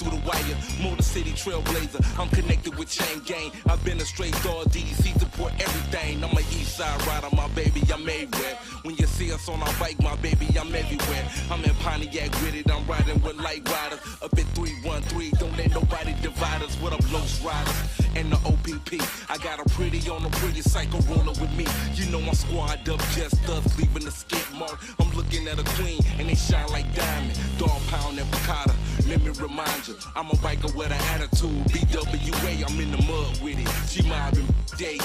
through the wire. Motor City Trailblazer, I'm connected with Chain Gang. I've been a straight dog, DDC support everything. I'm a east side rider, my baby, I'm everywhere. When you see us on our bike, my baby, I'm everywhere. I'm in Pontiac with it, I'm riding with light riders. Up at 313, don't let nobody divide us. What up, Los Riders? And the OPP, I got a pretty on a pretty psycho roller with me. You know my squad up just us, leaving the skid mark. I'm looking at a queen, and they shine like diamond. Dog pound and piccata, let me remind you, I'm a biker with an attitude. BWA, I'm in the mud with it. She mobbing day.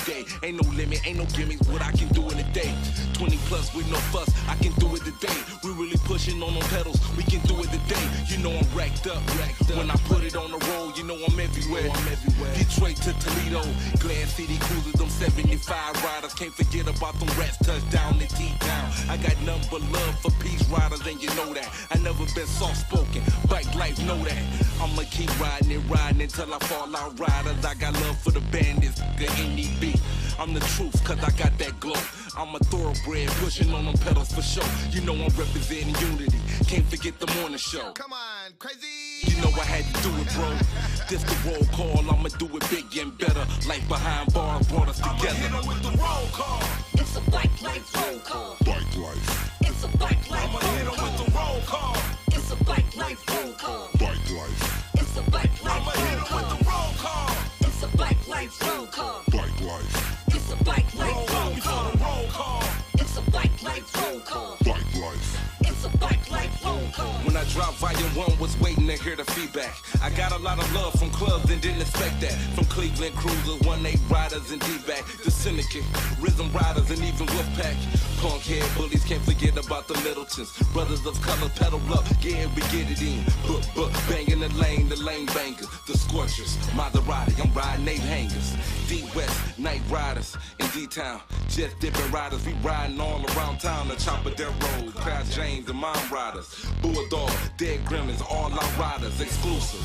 Ain't no limit, ain't no gimmicks, what I can do in a day. 20 plus with no fuss, I can do it today. We really pushing on them pedals, we can do it today. You know I'm racked up. When I put it on the road, you know I'm everywhere. Detroit to Toledo, Glass City Cruisers, them 75 riders. Can't forget about them rats, touchdown and T-Town. I got nothing but love for peace riders, and you know that. I never been soft-spoken, bike life, know that. I'ma keep riding until I fall out riders. I got love for the bandits, the NEB. I'm the truth, cause I got that glow. I'm a thoroughbred, pushing on them pedals for sure. You know I'm representing unity, can't forget the morning show. Come on, crazy! You know I had to do it, bro. This the roll call, I'ma do it big and better. Life behind bars brought us together. I'ma hit 'em with the roll call. It's a bike life roll call. Bike life. It's a bike life I'ma roll hit 'em call. with the roll call. It's a bike life roll call. Bike life. It's a bike life I'ma hit 'em roll with call. the roll call. It's a bike life roll call. Bike life. It's a bike Roll life up roll before call. the roll call. It's a bike life roll call. Bike life. It's a bike life roll call. When I dropped Volume 1, was waiting to hear the feedback. I got a lot of love from clubs and didn't expect that. From Cleveland Cruisers, 1-8 riders and D-back. The Syndicate, Rhythm Riders, and even Wolfpack. Punk head bullies, can't forget about the Middletons. Brothers of color, pedal up, yeah, we get it in. Banging the lane bangers. The Scorchers, Maserati, I'm riding 8 hangers. D-West, Night Riders, in D-Town. Just dipping riders, we riding all around town. The Chopper Dead Road, Crash James, and Mom Riders. Bulldog, Dead Gremlins, all our riders, exclusive.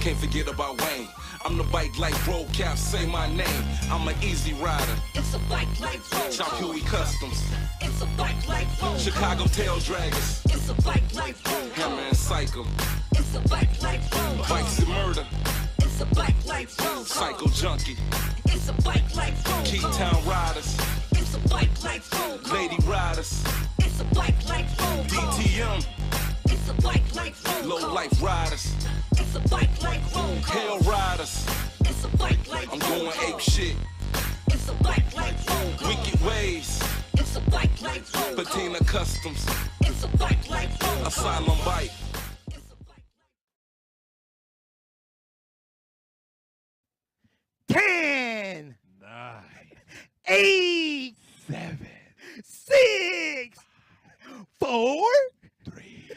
Can't forget about Wayne. I'm the bike like bro cap, say my name. I'm an easy rider. It's a bike life roll Chop call. Huey Customs. It's a bike life roll call. Chicago Tail Draggers. It's a bike life roll Hammer call. and Cycle. It's a bike life roll call. Bikes and Murder. It's a bike life roll call. Psycho Junkie. It's a bike life roll call. Keytown Riders. It's a bike life roll call. Lady Riders. It's a bike life roll call. DTM. It's a bike life roll call. Low Life Riders. It's a bike life roll call. Hell Riders. It's a bike life I'm roll going call. ape shit. It's a bike life roll call. Wicked Ways. It's a bike life roll call. Patina Customs. It's a bike life roll call. Asylum Bike. It's a bike 10, 9, 8, 7, 6, 4, 3,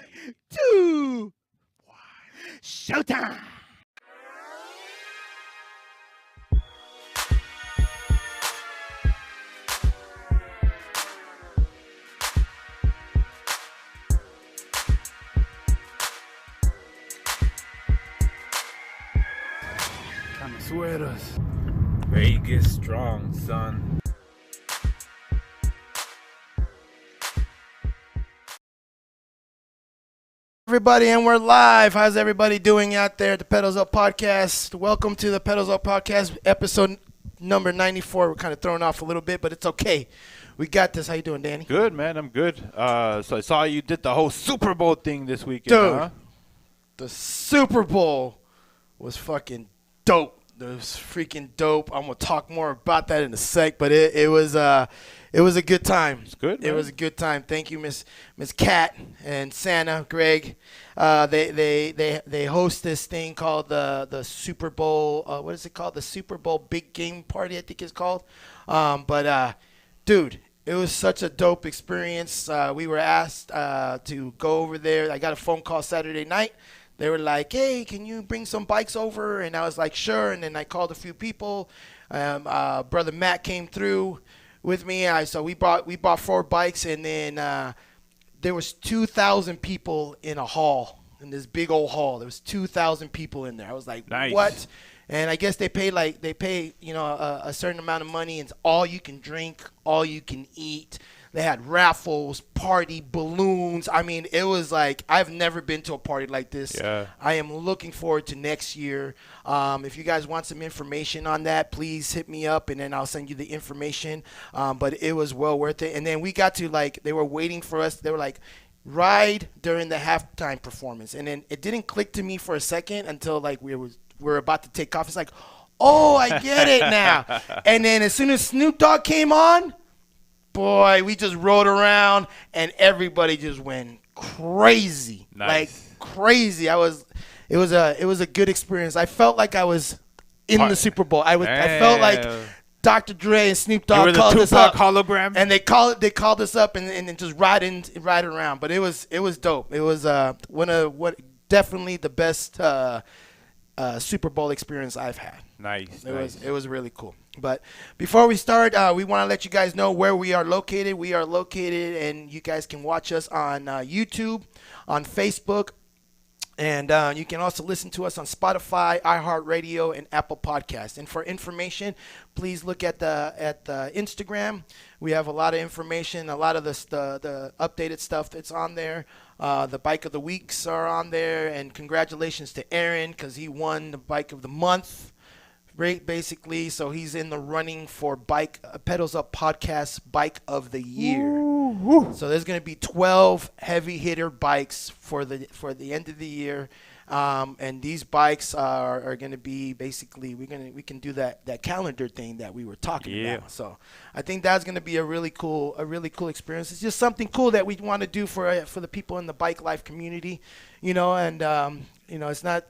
2, 1. showtime. Sueros. Vegas strong, son. Everybody, and we're live. How's everybody doing out there at the Pedals Up Podcast? Welcome to the Pedals Up Podcast, episode number 94. We're kind of thrown off a little bit, but it's okay. We got this. How you doing, Danny? Good, man. I'm good. So I saw you did the whole Super Bowl thing this weekend, Dude, huh? the Super Bowl was fucking dope. It was freaking dope. I'm gonna talk more about that in a sec, but it was a good time. It's good, It man. was a good time. Thank you, Miss Kat and Santa, Greg. They host this thing called the Super Bowl. What is it called? The Super Bowl Big Game Party, I think it's called. Dude, it was such a dope experience. We were asked to go over there. I got a phone call Saturday night. They were like, hey, can you bring some bikes over? And I was like, sure. And then I called a few people. Brother Matt came through with me. So we bought 4 bikes. And then there was 2,000 people in a hall, in this big old hall. There was 2,000 people in there. I was like, Nice. what? And I guess they pay a certain amount of money. And it's all you can drink, all you can eat. They had raffles, party, balloons. I mean, it was like I've never been to a party like this. Yeah. I am looking forward to next year. If you guys want some information on that, please hit me up, and then I'll send you the information. But it was well worth it. And then we got to, like, they were waiting for us. They were like, ride during the halftime performance. And then it didn't click to me for a second until, like, we were about to take off. It's like, oh, I get it now. And then as soon as Snoop Dogg came on, boy, we just rode around and everybody just went crazy. Nice. Like crazy. It was a good experience. I felt like I was in the Super Bowl. I felt like Dr. Dre and Snoop Dogg called us up. Hologram? And they called us up and just ride around. But it was dope. It was definitely the best Super Bowl experience I've had. Nice. It was really cool. But before we start, we want to let you guys know where we are located. We are located, and you guys can watch us on YouTube, on Facebook, and you can also listen to us on Spotify, iHeartRadio, and Apple Podcasts. And for information, please look at the Instagram. We have a lot of information, a lot of the updated stuff that's on there. The Bike of the Weeks are on there, and congratulations to Aaron because he won the Bike of the Month. Basically, so he's in the running for Pedals Up Podcast Bike of the Year. Ooh. So there's going to be 12 heavy hitter bikes for the end of the year, and these bikes are going to be basically we can do that calendar thing that we were talking about. So I think that's going to be a really cool experience. It's just something cool that we want to do for the people in the bike life community, and it's not.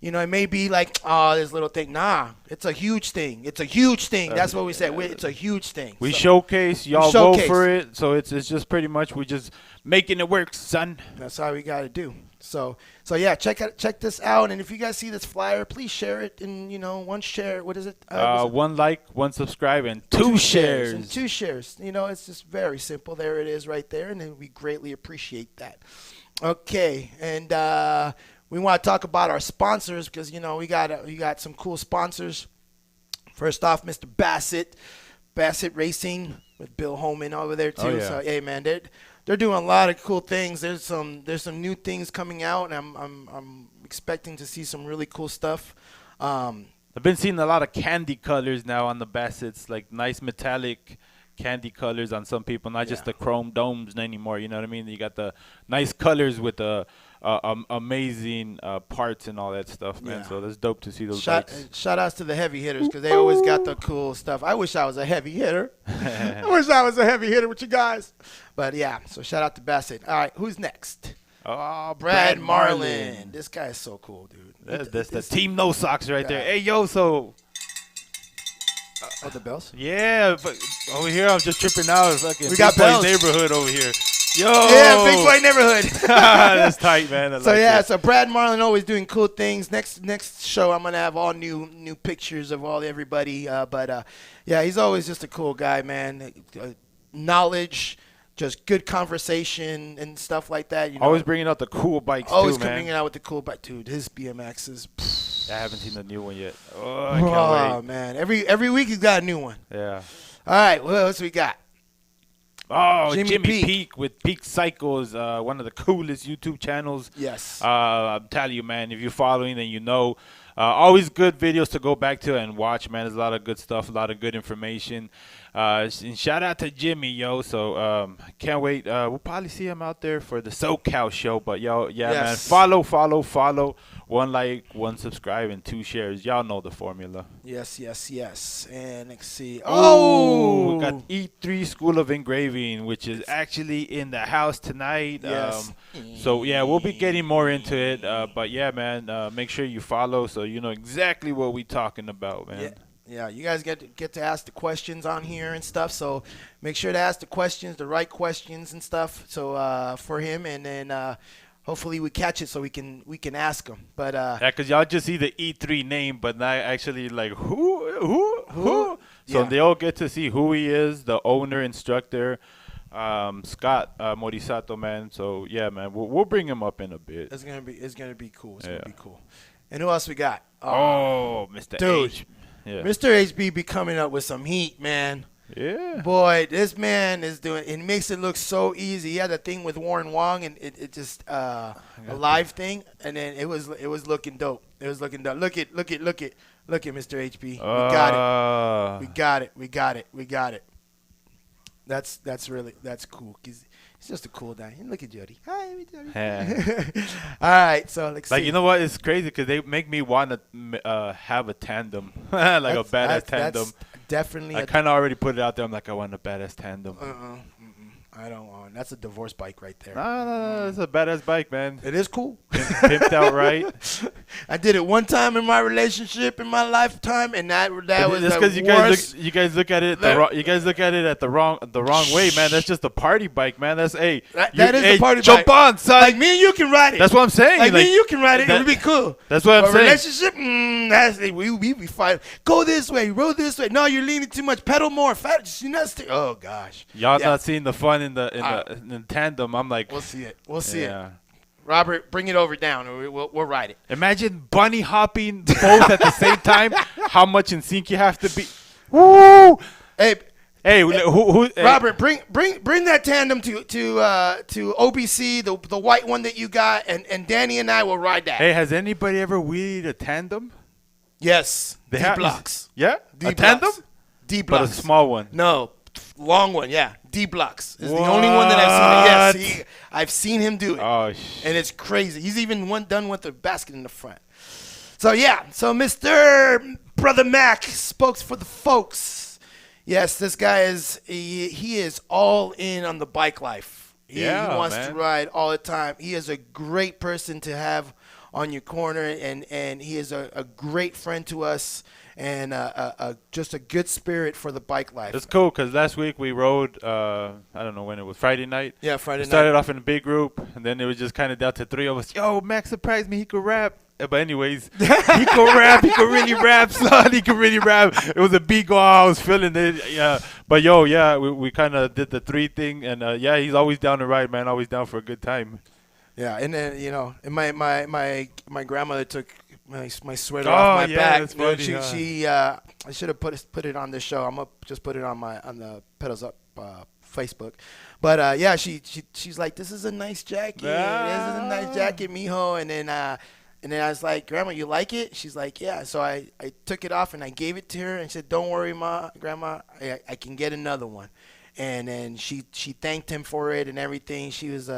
It may be like, oh, this little thing. Nah, it's a huge thing. It's a huge thing. That's what we said. It's a huge thing. We showcase. Y'all go for it. So it's just pretty much we just making it work, son. That's all we got to do. So yeah, check this out. And if you guys see this flyer, please share it. And, one share. What is it? One like, one subscribe, and two shares. And 2 shares. It's just very simple. There it is right there. And we greatly appreciate that. Okay. And we want to talk about our sponsors because, we got some cool sponsors. First off, Mr. Bassett Racing with Bill Holman over there too. Oh, yeah. So, hey, man, they're doing a lot of cool things. There's some new things coming out, and I'm expecting to see some really cool stuff. I've been seeing a lot of candy colors now on the Bassett's, like nice metallic candy colors on some people, not just the chrome domes anymore. You know what I mean? You got the nice colors with the amazing parts and all that stuff, man. So that's dope to see those bikes. Shout outs to the heavy hitters because they always got the cool stuff. I wish I was a heavy hitter. I wish I was a heavy hitter with you guys. But yeah, so shout out to Bassett. All right, who's next? Oh, Brad Marlin. This guy is so cool, dude. That's the Team No Socks right there. Hey, yo, so. The bells? Yeah, but over here I'm just tripping out. Fucking we got Big Boy bells. Neighborhood over here. Yo, yeah, Big Boy Neighborhood. That's tight, man. So Brad Marlin always doing cool things. Next show I'm gonna have all new pictures of everybody. But he's always just a cool guy, man. Knowledge, just good conversation and stuff like that. Always bringing out the cool bikes always too, man. coming out with the cool bike, dude. His BMX is. I haven't seen the new one yet. Oh, I can't wait. Man, every week he's got a new one. Yeah. All right, what else we got? Oh, Jimmy Peak with Peak Cycles, one of the coolest YouTube channels. Yes. I'm telling you, man, if you're following, then you know. Always good videos to go back to and watch, man. There's a lot of good stuff, a lot of good information. And shout out to Jimmy, yo. So can't wait. We'll probably see him out there for the SoCal show. But, man, follow. 1 like, 1 subscribe, and 2 shares. Y'all know the formula. Yes. And let's see. Oh, we got E3 School of Engraving, which is actually in the house tonight. Yes. So, yeah, we'll be getting more into it. But, yeah, man, make sure you follow so you know exactly what we're talking about, man. Yeah, you guys get to ask the questions on here and stuff. So make sure to ask the right questions and stuff. So for him, and then hopefully we catch it so we can ask him. But because y'all just see the E3 name, but not actually like who. So they all get to see who he is, the owner, instructor, Scott Morisato, man. So yeah, man, we'll bring him up in a bit. It's gonna be cool. It's gonna be cool. And who else we got? Mr. Dude. H. Yeah. Mr. HB be coming up with some heat, man. Yeah. Boy, this man is doing. It makes it look so easy. He had that thing with Warren Wong, and it just a live thing, and then it was looking dope. It was looking dope. Look at Mr. HB. We got it. That's cool. He's just a cool guy. Look at Jody. Hi, Jody. All right, so let's see. You know what? It's crazy because they make me want to have a tandem, like a badass tandem. That's definitely. I kind of already put it out there. I'm like, I want a badass tandem. I don't want. That's a divorce bike right there. No, it's a badass bike, man. It is cool. Pimped out right. I did it one time in my relationship in my lifetime, and that was because you guys look at it the wrong way, man. That's just a party bike, man. That's that is a party jump bike. on, son. Like me and you can ride it. That's what I'm saying. Like me and you can ride it. It would be cool. That's what I'm saying. Relationship, we be fighting. Go this way, roll this way. No, you're leaning too much. Pedal more. Oh gosh. Y'all not seeing the fun in the tandem. I'm like, we'll see it. We'll see it. Robert, bring it over down. We'll ride it. Imagine bunny hopping both at the same time. How much in sync you have to be. Woo! Hey, Robert, bring that tandem to OBC, the white one that you got, and Danny and I will ride that. Hey, has anybody ever wheelied a tandem? Yes. D-blocks. Yeah? D-blocks. A tandem? D-blocks. But a small one. No. Long one, yeah. D-blocks is the only one that I've seen. Yes, I've seen him do it. Oh, and it's crazy. He's even done with the basket in the front. So, yeah. So, Mr. Brother Mac spokes for the folks. Yes, this guy he is all in on the bike life. He wants to ride all the time. He is a great person to have on your corner, and he is a great friend to us. And just a good spirit for the bike life. It's cool because last week we rode, I don't know when it was, Friday night. Yeah, Friday night. We started off in a big group, and then it was just kind of down to three of us. Yo, Max surprised me. He could rap. But anyways, he could rap. He could really rap, son. He could really rap. It was a big goal. I was feeling it. Yeah. But, we kind of did the three thing. And, he's always down to ride, man. Always down for a good time. Yeah, and then, and my grandmother took my sweater off my back. That's funny, she I should have put it on this show. I'm gonna just put it on the Pedals Up Facebook. But she's like, this is a nice jacket. This is a nice jacket, mijo. And then I was like, Grandma, you like it? She's like, yeah. So I took it off and I gave it to her and said, don't worry, Grandma, I can get another one. And then she thanked him for it and everything. She was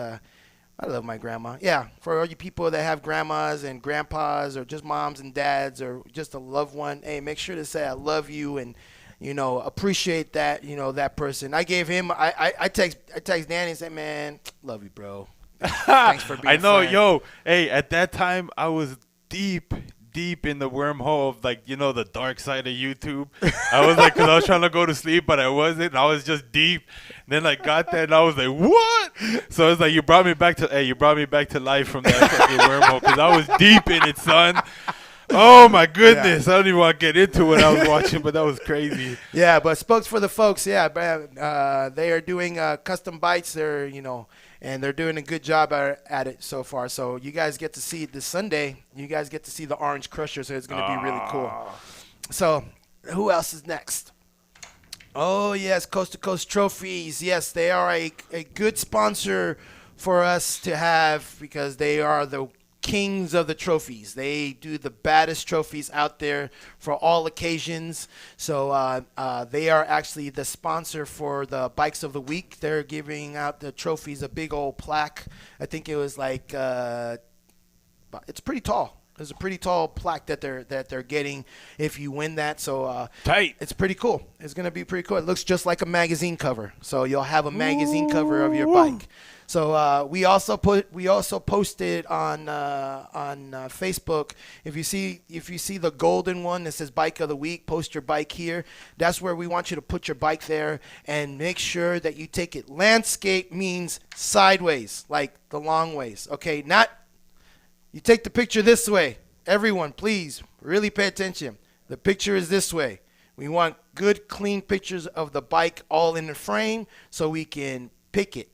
I love my grandma. Yeah, for all you people that have grandmas and grandpas or just moms and dads or just a loved one, hey, make sure to say I love you and, appreciate that, that person. I gave him, I text Danny and said, man, love you, bro. Thanks for being I know, friend. Hey, at that time I was deep in the wormhole of the dark side of YouTube. I was like, because I was trying to go to sleep, but I wasn't. I was just deep. And then I got there and I was like, what? So it's like you brought me back to life from that fucking wormhole because I was deep in it, son. Oh my goodness! Yeah. I don't even want to get into what I was watching, but that was crazy. Yeah, but spokes for the folks. Yeah, they are doing custom bikes. They're and they're doing a good job at it so far. So you guys get to see it this Sunday. You guys get to see the Orange Crusher, so it's going to be really cool. So who else is next? Oh, yes, Coast to Coast Trophies. Yes, they are a good sponsor for us to have because they are the kings of the trophies. They do the baddest trophies out there for all occasions. So they are actually the sponsor for the Bikes of the Week. They're giving out the trophies, a big old plaque. I think it was like it's pretty tall. There's a pretty tall plaque that they're getting if you win that. So tight. It's pretty cool. It's gonna be pretty cool. It looks just like a magazine cover. So you'll have a magazine cover of your bike. So we also posted on Facebook. If you see the golden one that says Bike of the Week, post your bike here. That's where we want you to put your bike there and make sure that you take it. Landscape means sideways, like the long ways. Okay, not you take the picture this way. Everyone, please really pay attention. The picture is this way. We want good, clean pictures of the bike all in the frame so we can pick it.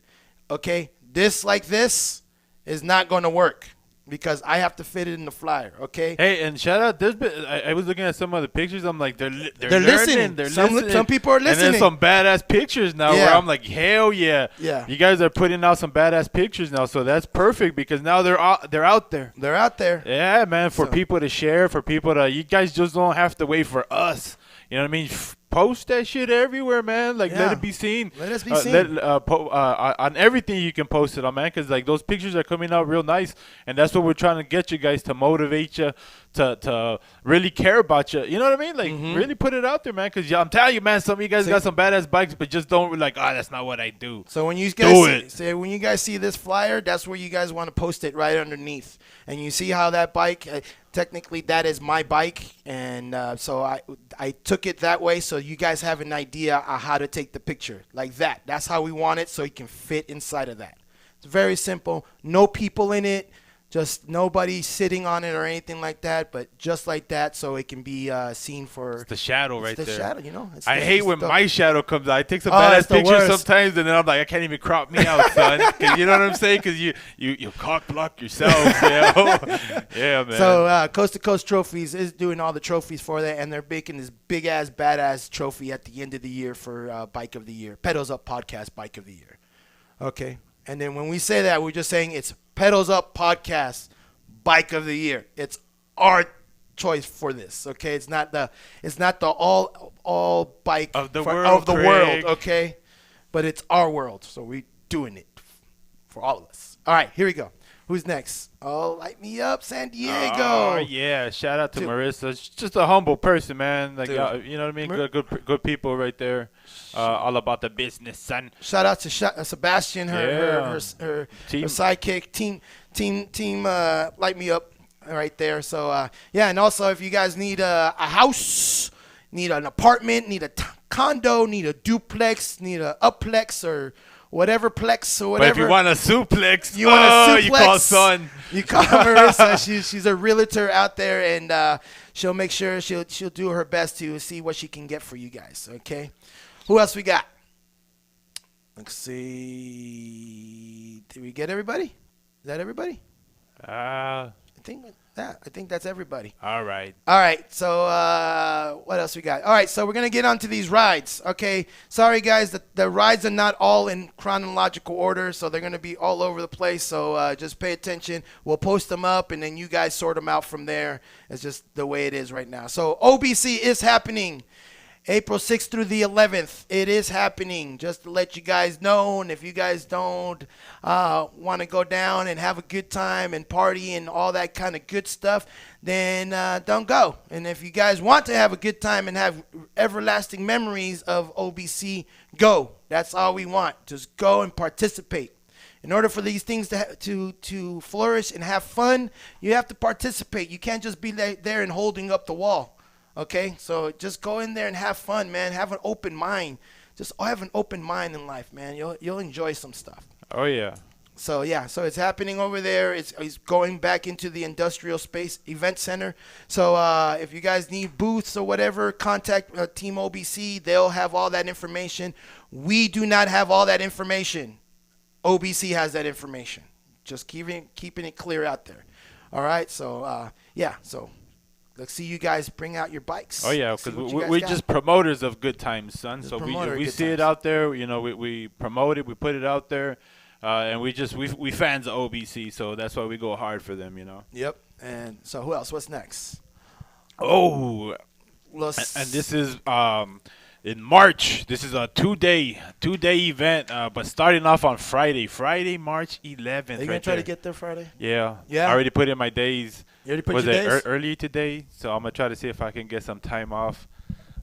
Okay, this like this is not going to work. because I have to fit it in the flyer. Okay. Hey, and shout out. There's been. I was looking at some of the pictures. I'm like, they're They're learning, listening. They're Some listening. people are And listening. then some badass pictures now. Yeah. Where I'm like, hell yeah. Yeah. You guys are putting out some badass pictures now, so that's perfect because now they're out there. They're out there. Yeah, man. For So- people to share, for people to. You guys just don't have to wait for us. You know what I mean? Post that shit everywhere, man. Like, Yeah. let it be seen. Let us be seen. On everything you can post it on, man. Because, like, those pictures are coming out real nice. And that's what we're trying to get you guys to motivate you, to really care about you. You know what I mean? Like, really put it out there, man. Because I'm telling you, man, some of you guys got some badass bikes, but just don't, like, that's not what I do. So when you Do guys when you guys see this flyer, that's where you guys want to post it right underneath. And you see how that bike, technically that is my bike, and so I took it that way so you guys have an idea on how to take the picture like that. That's how we want it, so it can fit inside of that. It's very simple. No people in it. Just nobody sitting on it or anything like that, but just like that, so it can be seen for The shadow right the there. shadow, you know. I hate when my shadow comes out. I take some Oh, badass it's the pictures worst. sometimes, and then I'm like, I can't even crop me out, son. 'Cause you know what I'm saying? Because you cock block yourself, you know? Yeah, man. So Coast to Coast Trophies is doing all the trophies for that, and they're making this big ass badass trophy at the end of the year for Bike of the Year, Pedals Up Podcast Bike of the Year. Okay, and then when we say that, we're just saying it's Pedals Up Podcast Bike of the Year. It's our choice for this. Okay, it's not the all bike Of the world, Craig. okay, but it's our world, so we're doing it for all of us. All right, here we go. Who's next? Oh, light me up, San Diego. Oh, yeah. Shout out to Dude. Marissa. She's just a humble person, man. Like, Dude. you know what I mean? Good people right there. All about the business, son. Shout out to Sebastian, her Team. sidekick, team, light me up right there. So yeah, and also if you guys need a house, need an apartment, need a condo, need a duplex, need a upplex or whatever plex or But whatever. if you want a suplex, You want a suplex? you call Ssonn. You call Marissa. She's a realtor out there, and she'll make sure she'll do her best to see what she can get for you guys. Okay. Who else we got? Let's see. Did we get everybody? Is that everybody? I think that's everybody. All right. All right, so what else we got? All right, so we're going to get onto these rides, okay? Sorry, guys, the rides are not all in chronological order, so they're going to be all over the place, so just pay attention. We'll post them up, and then you guys sort them out from there. It's just the way it is right now. So OBC is happening. April 6th through the 11th, it is happening, just to let you guys know. And if you guys don't want to go down and have a good time and party and all that kind of good stuff, then don't go. And if you guys want to have a good time and have everlasting memories of OBC, go. That's all we want. Just go and participate. In order for these things to flourish and have fun, you have to participate. You can't just be there and holding up the wall. Okay, so just go in there and have fun, man. Have an open mind. Just have an open mind in life, man. You'll enjoy some stuff. Oh, yeah. So yeah, so it's happening over there. It's going back into the Industrial Space Event Center. So if you guys need booths or whatever, contact Team OBC. They'll have all that information. We do not have all that information. OBC has that information. Just keeping it clear out there. All right, so yeah, so. Let's see you guys bring out your bikes. Oh, yeah, because we're just promoters of good times, son. Just So promoter of we good see it times. out there. You know, we promote it. We put it out there. And we fans of OBC, so that's why we go hard for them, you know. Yep. And so who else? What's next? Oh, and this is in March. This is a two-day event, but starting off on Friday, March 11th. Are you gonna try to get there Friday? Yeah. Yeah? I already put in my days. You already put Was your it days? early today? So I'm gonna try to see if I can get some time off.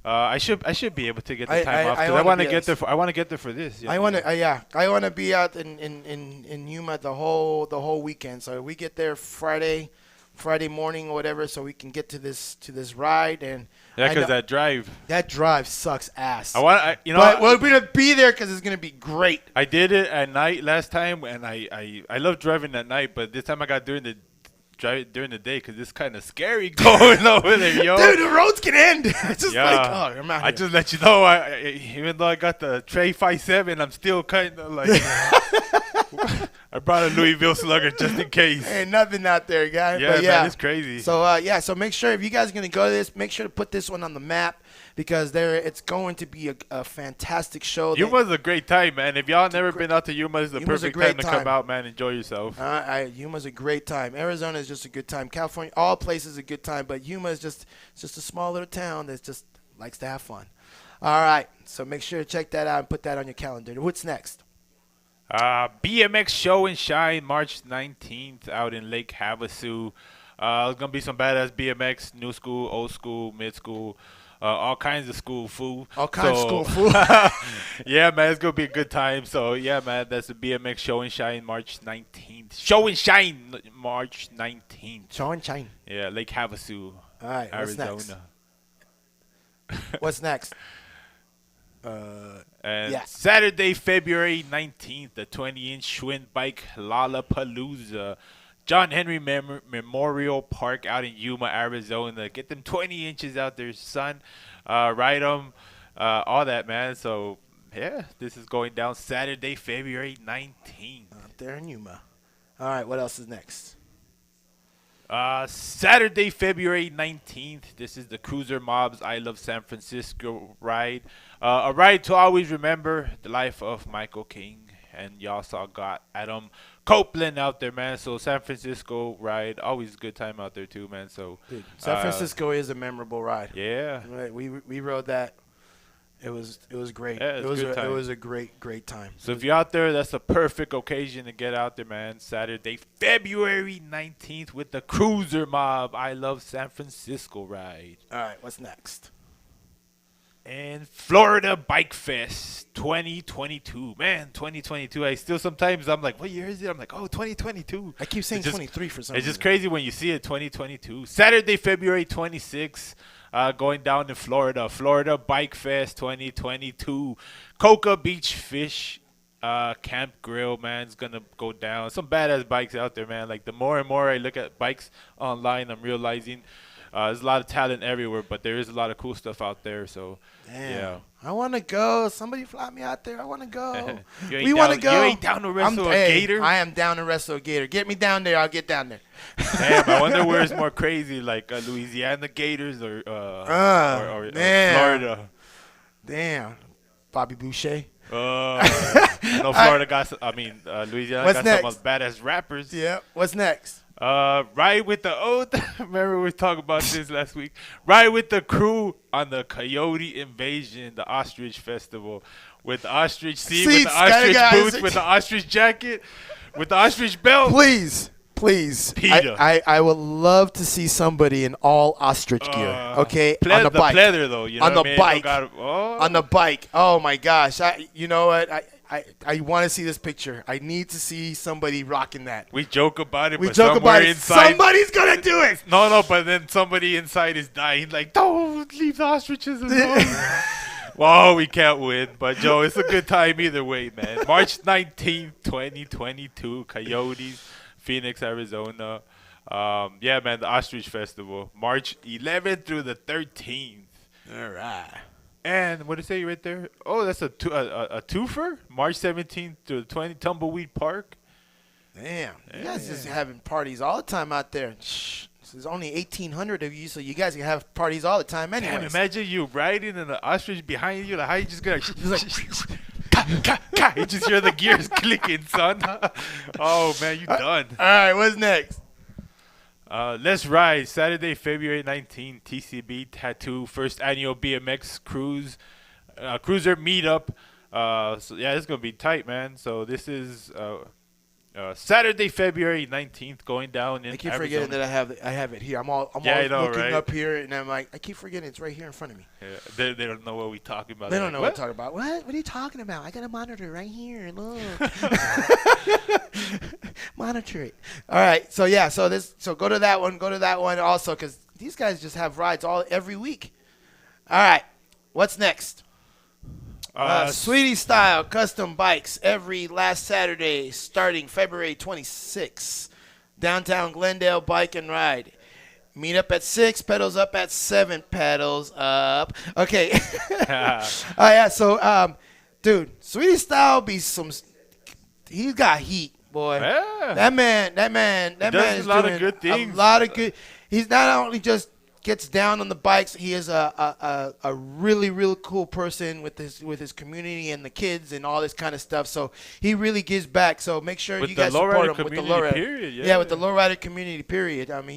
I should be able to get the time off because I wanna want to be get honest. there. I want to get there for this. I want to. I want to be out in Yuma the whole weekend. So we get there Friday morning or whatever, so we can get to this ride. And Yeah, I because know- that drive. drive sucks ass. But we're gonna be there because it's gonna be great. I did it at night last time, and I love driving at night, but this time I got during the day because it's kind of scary going over there, yo. Dude, the roads can end. It's just Yeah. like, oh, I'm out I here. just let you know, even though I got the Trey 5.7, I'm still kind of like, I brought a Louisville Slugger just in case. Ain't nothing out there, guys. Yeah, But man, it's crazy. So so make sure if you guys are gonna go to this, make sure to put this one on the map because it's going to be a fantastic show. Yuma's a great time, man. If y'all never been out to Yuma, it's the Yuma's a perfect great time to come time. out, man. Enjoy yourself. Yuma's a great time. Arizona is just a good time. California, all places a good time, but Yuma is just a small little town that just likes to have fun. All right, so make sure to check that out and put that on your calendar. What's next? BMX Show and Shine, March 19th out in Lake Havasu. It's going to be some badass BMX, new school, old school, mid school, all kinds of school food. All kinds of school food. Yeah, man, it's going to be a good time. So, yeah, man, that's the BMX Show and Shine, March 19th. Show and Shine, March 19th. Show and shine. Yeah, Lake Havasu, All right, Arizona. What's next? And Yes. Saturday, February 19th, the 20-inch Schwinn bike Lollapalooza. John Henry Memorial Park out in Yuma, Arizona. Get them 20 inches out there, son. Ride them, all that, man. So, yeah, this is going down Saturday, February 19th. Out there in Yuma. All right, what else is next? Saturday, February 19th. This is the Cruiser Mob's I Love San Francisco ride. A ride to always remember the life of Michael King. And y'all saw got Adam Copeland out there, man. So San Francisco ride, always a good time out there too, man. So Dude, San Francisco is a memorable ride. yeah. Right, we rode that. It was great. Yeah, it was a good time. it was a great time. So if you're out there, that's a perfect occasion to get out there, man. Saturday, February 19th with the Cruiser Mob I Love San Francisco ride. All right, what's next? And Florida Bike Fest 2022. Man, 2022. I still sometimes I'm like, what year is it? I'm like, oh, 2022. I keep saying It's just- 23 for some It's reason. just crazy when you see it, 2022. Saturday, February 26th, going down in Florida. Florida Bike Fest 2022. Coca Beach Fish Camp Grill, man, is going to go down. Some badass bikes out there, man. Like, the more and more I look at bikes online, I'm realizing there's a lot of talent everywhere, but there is a lot of cool stuff out there. So, Damn. yeah. I want to go. Somebody fly me out there. I want to go. You ain't We want to down- go. you ain't down to wrestle a hey, gator? I am down to wrestle a gator. Get me down there. I'll get down there. Damn, I wonder where it's more crazy, like Louisiana Gators or man. Florida. Damn. Bobby Boucher. No, Florida got. Louisiana What's got next? some of badass rappers. Yeah. What's next? Ride with the remember we talked about this last week. Ride with the crew on the Coyote Invasion, the Ostrich Festival, with the ostrich seat, with Seats, the ostrich guys. boots, with the ostrich jacket, with the ostrich belt. Please. Peter. I would love to see somebody in all ostrich gear. Okay, on the bike. Pleather, though, you know On what the I mean? bike. Oh. On the bike. Oh my gosh! You know what? I want to see this picture. I need to see somebody rocking that. We joke about it, We but joke somewhere about it. inside, Somebody's gonna do it. No, but then somebody inside is dying. Like, don't leave the ostriches alone. Well, we can't win, but Joe, it's a good time either way, man. March 19th, 2022, Coyotes, Phoenix, Arizona. Yeah, man, the Ostrich Festival, March 11th through the 13th. All right. And what did it say right there? Oh, that's a twofer. March 17th to the 20th, Tumbleweed Park. Damn, you guys just having parties all the time out there. Shh. There's only 1,800 of you, so you guys can have parties all the time Damn, anyways. imagine you riding and the ostrich behind you. Like, how you just gonna? You just hear the gears clicking, son. Oh man, you done. All right, what's next? Let's ride. Saturday, February 19th, TCB Tattoo, first annual BMX cruiser meetup. So yeah, it's gonna be tight, man. So this is Saturday, February 19th, going down in I keep Arizona. forgetting that I have it here. I'm all I know, looking right? up here, and I'm like, I keep forgetting it's right here in front of me. Yeah, they don't know what we're talking about. They They're don't know like, what we're talking about. What are you talking about? I got a monitor right here. Look. Monitor it. All right. So yeah. So go to that one. Go to that one also because these guys just have rides every week. All right. What's next? Sweetie Style Custom Bikes every last Saturday starting February 26th. Downtown Glendale Bike and Ride. Meet up at 6, pedals up at 7, pedals up. Okay. Yeah, so, dude, Sweetie Style he's got heat. boy. Yeah. That man does is a lot of doing good things. A lot of good. He's not only just gets down on the bikes. He is a really cool person with his community and the kids and all this kind of stuff. So he really gives back. So make sure With you the guys support lowrider him with the community, lowrider. period, Yeah, yeah. with the lowrider community. Period. I mean,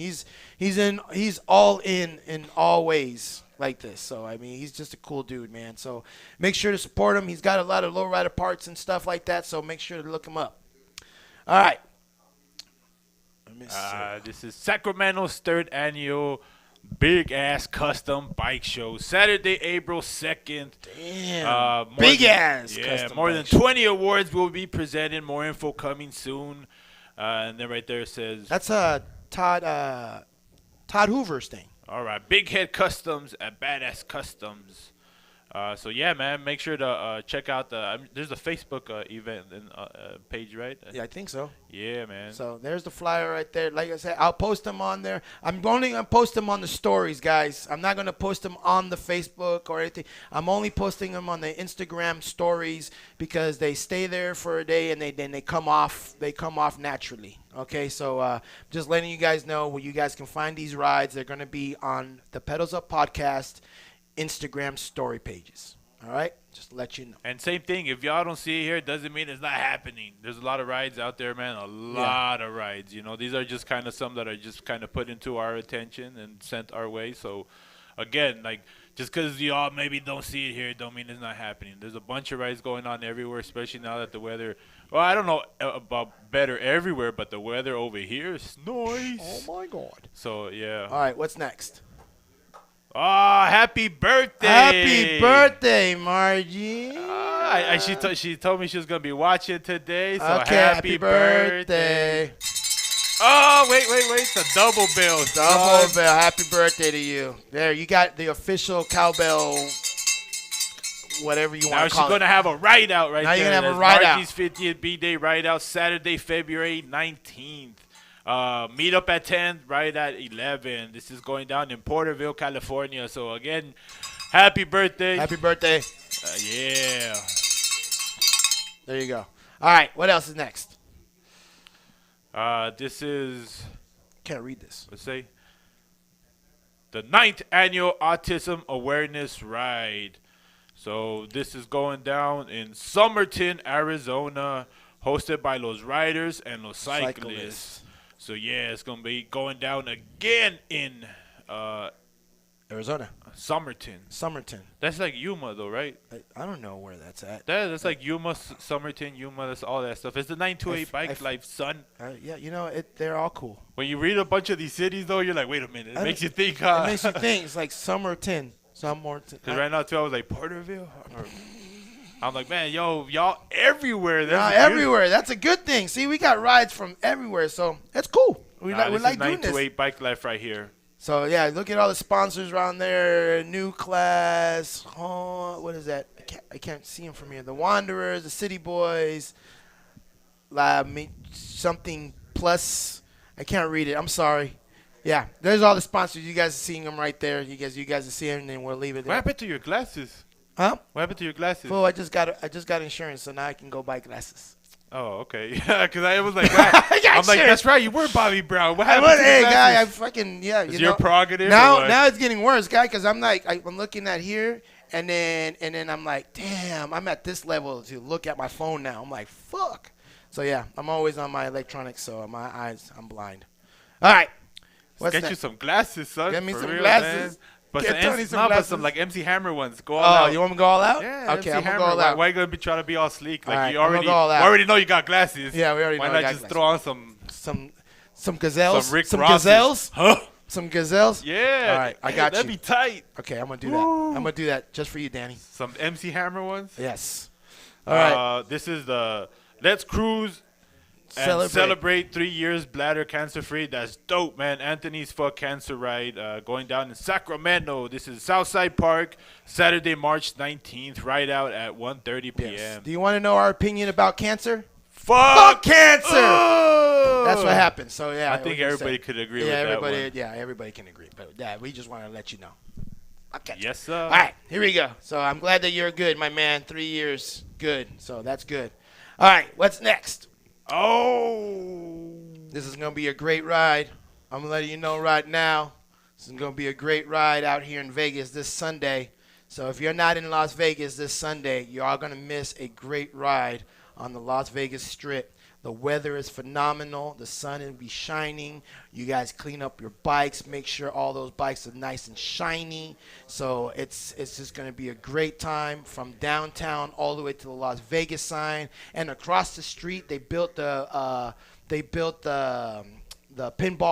he's all in all ways like this. So I mean, he's just a cool dude, man. So make sure to support him. He's got a lot of lowrider parts and stuff like that. So make sure to look him up. All right. Let me see. This is Sacramento's 3rd annual Big Ass Custom Bike Show, Saturday, April 2nd. Damn. More Big than- ass. Yeah, custom more bike than show. 20 awards will be presented. More info coming soon. And then right there it says, That's Todd Hoover's thing. all right, Big Head Customs at Badass Customs. So yeah, man, make sure to check out there's a Facebook event page, right? Yeah, I think so. Yeah, man. So there's the flyer right there. Like I said, I'll post them on there. I'm only going to post them on the stories, guys. I'm not going to post them on the Facebook or anything. I'm only posting them on the Instagram stories because they stay there for a day and then they come off. They come off naturally. Okay, so just letting you guys know where you guys can find these rides. They're going to be on the Pedals Up Podcast Instagram story pages. All right, just to let you know. And same thing, if y'all don't see it here, it doesn't mean it's not happening. There's a lot of rides out there, man. A lot of rides. You know, these are just kind of some that are just kind of put into our attention and sent our way. So, again, like, just because y'all maybe don't see it here, don't mean it's not happening. There's a bunch of rides going on everywhere, especially now that the weather, well, I don't know about better everywhere, but the weather over here is nice. Oh, my God. So, yeah. All right, what's next? Oh, happy birthday. Happy birthday, Margie. She told me she was going to be watching today, so Okay, happy birthday. Oh, wait. It's a double bill. Double son. bell. Happy birthday to you. There, you got the official cowbell, whatever you Now want to she's call going it. to have a ride out right Now there. you're gonna have a That's ride out. Margie's 50th B-Day ride out, Saturday, February 19th. Meet up at 10, right at 11. This is going down in Porterville, California. So, again, happy birthday. Happy birthday. Yeah. There you go. All right, what else is next? This is, Can't read this. let's say, the 9th annual Autism Awareness Ride. So this is going down in Somerton, Arizona, hosted by Los Riders and Los Cyclists. So yeah, it's going to be going down again in Arizona. Somerton. That's like Yuma though, right? I don't know where that's at. That's like Yuma, Somerton, Yuma, that's all that stuff. It's the 928 Bike I've- Life, son. Yeah, you know, they're all cool. When you read a bunch of these cities though, you're like, wait a minute. It I makes mean, you think, It makes you think. It's like Somerton. Because right now, too, I was like, Porterville? I'm like, man, y'all everywhere. That's everywhere. That's a good thing. See, we got rides from everywhere, so it's cool. We like this doing is this. 928 Bike Life right here. So yeah, look at all the sponsors around there. New Class. Oh, what is that? I can't see them from here. The Wanderers, the City Boys. Something plus. I can't read it. I'm sorry. Yeah, there's all the sponsors. You guys are seeing them right there. You guys are seeing them, and we'll leave it What there. happened to your glasses? Huh? What happened to your glasses? Well, I just got insurance, so now I can go buy glasses. Oh, okay. Yeah, because I was like, I'm like, insurance. that's right. You were Bobby Brown. What I happened was, to your hey guy, I glasses? fucking yeah. Is You your know, prerogative? or now what? now it's getting worse, guy, because I'm like I'm looking at here, and then I'm like, damn, I'm at this level to look at my phone now. I'm like, fuck. So yeah, I'm always on my electronics, so my eyes, I'm blind. All right, what's Get next? you some glasses, son. Get me for some real, glasses. Man. But Get Tony some but glasses. some like MC Hammer ones. Go all Oh, out. you want me to go all out? Yeah, Okay, MC I'm gonna Hammer. go all out. Why you gonna be trying to be all sleek? Like All right, you I'm gonna already, go all out. we already know you got glasses. Yeah, we already Why know not I got just glasses. throw on some Gazelles? Rick Some Rosses? gazelles? Huh? Some gazelles? Yeah. All right, I Hey, got that'd you. be tight. Okay, I'm gonna do that. I'm gonna do that just for you, Danny. Some MC Hammer ones. Yes. All right. This is the Let's Cruise and celebrate 3 years bladder cancer free. That's dope, man. Anthony's Fuck Cancer Ride going down in Sacramento. This is Southside Park, Saturday, March 19th. Ride out at 1:30 p.m. Yes. Do you want to know our opinion about cancer? Fuck cancer! Oh! That's what happened. So yeah, I think everybody could agree with that one. Yeah, everybody can agree. But yeah, we just want to let you know. Okay. Yes, sir. All right, here we go. So I'm glad that you're good, my man. 3 years, good. So that's good. All right, what's next? Oh. This is going to be a great ride. I'm letting you know right now. This is going to be a great ride out here in Vegas this Sunday. So if you're not in Las Vegas this Sunday, you are going to miss a great ride on the Las Vegas Strip. The weather is phenomenal. The sun will be shining. You guys clean up your bikes. Make sure all those bikes are nice and shiny. So it's just going to be a great time from downtown all the way to the Las Vegas sign. And across the street, they built the Pinball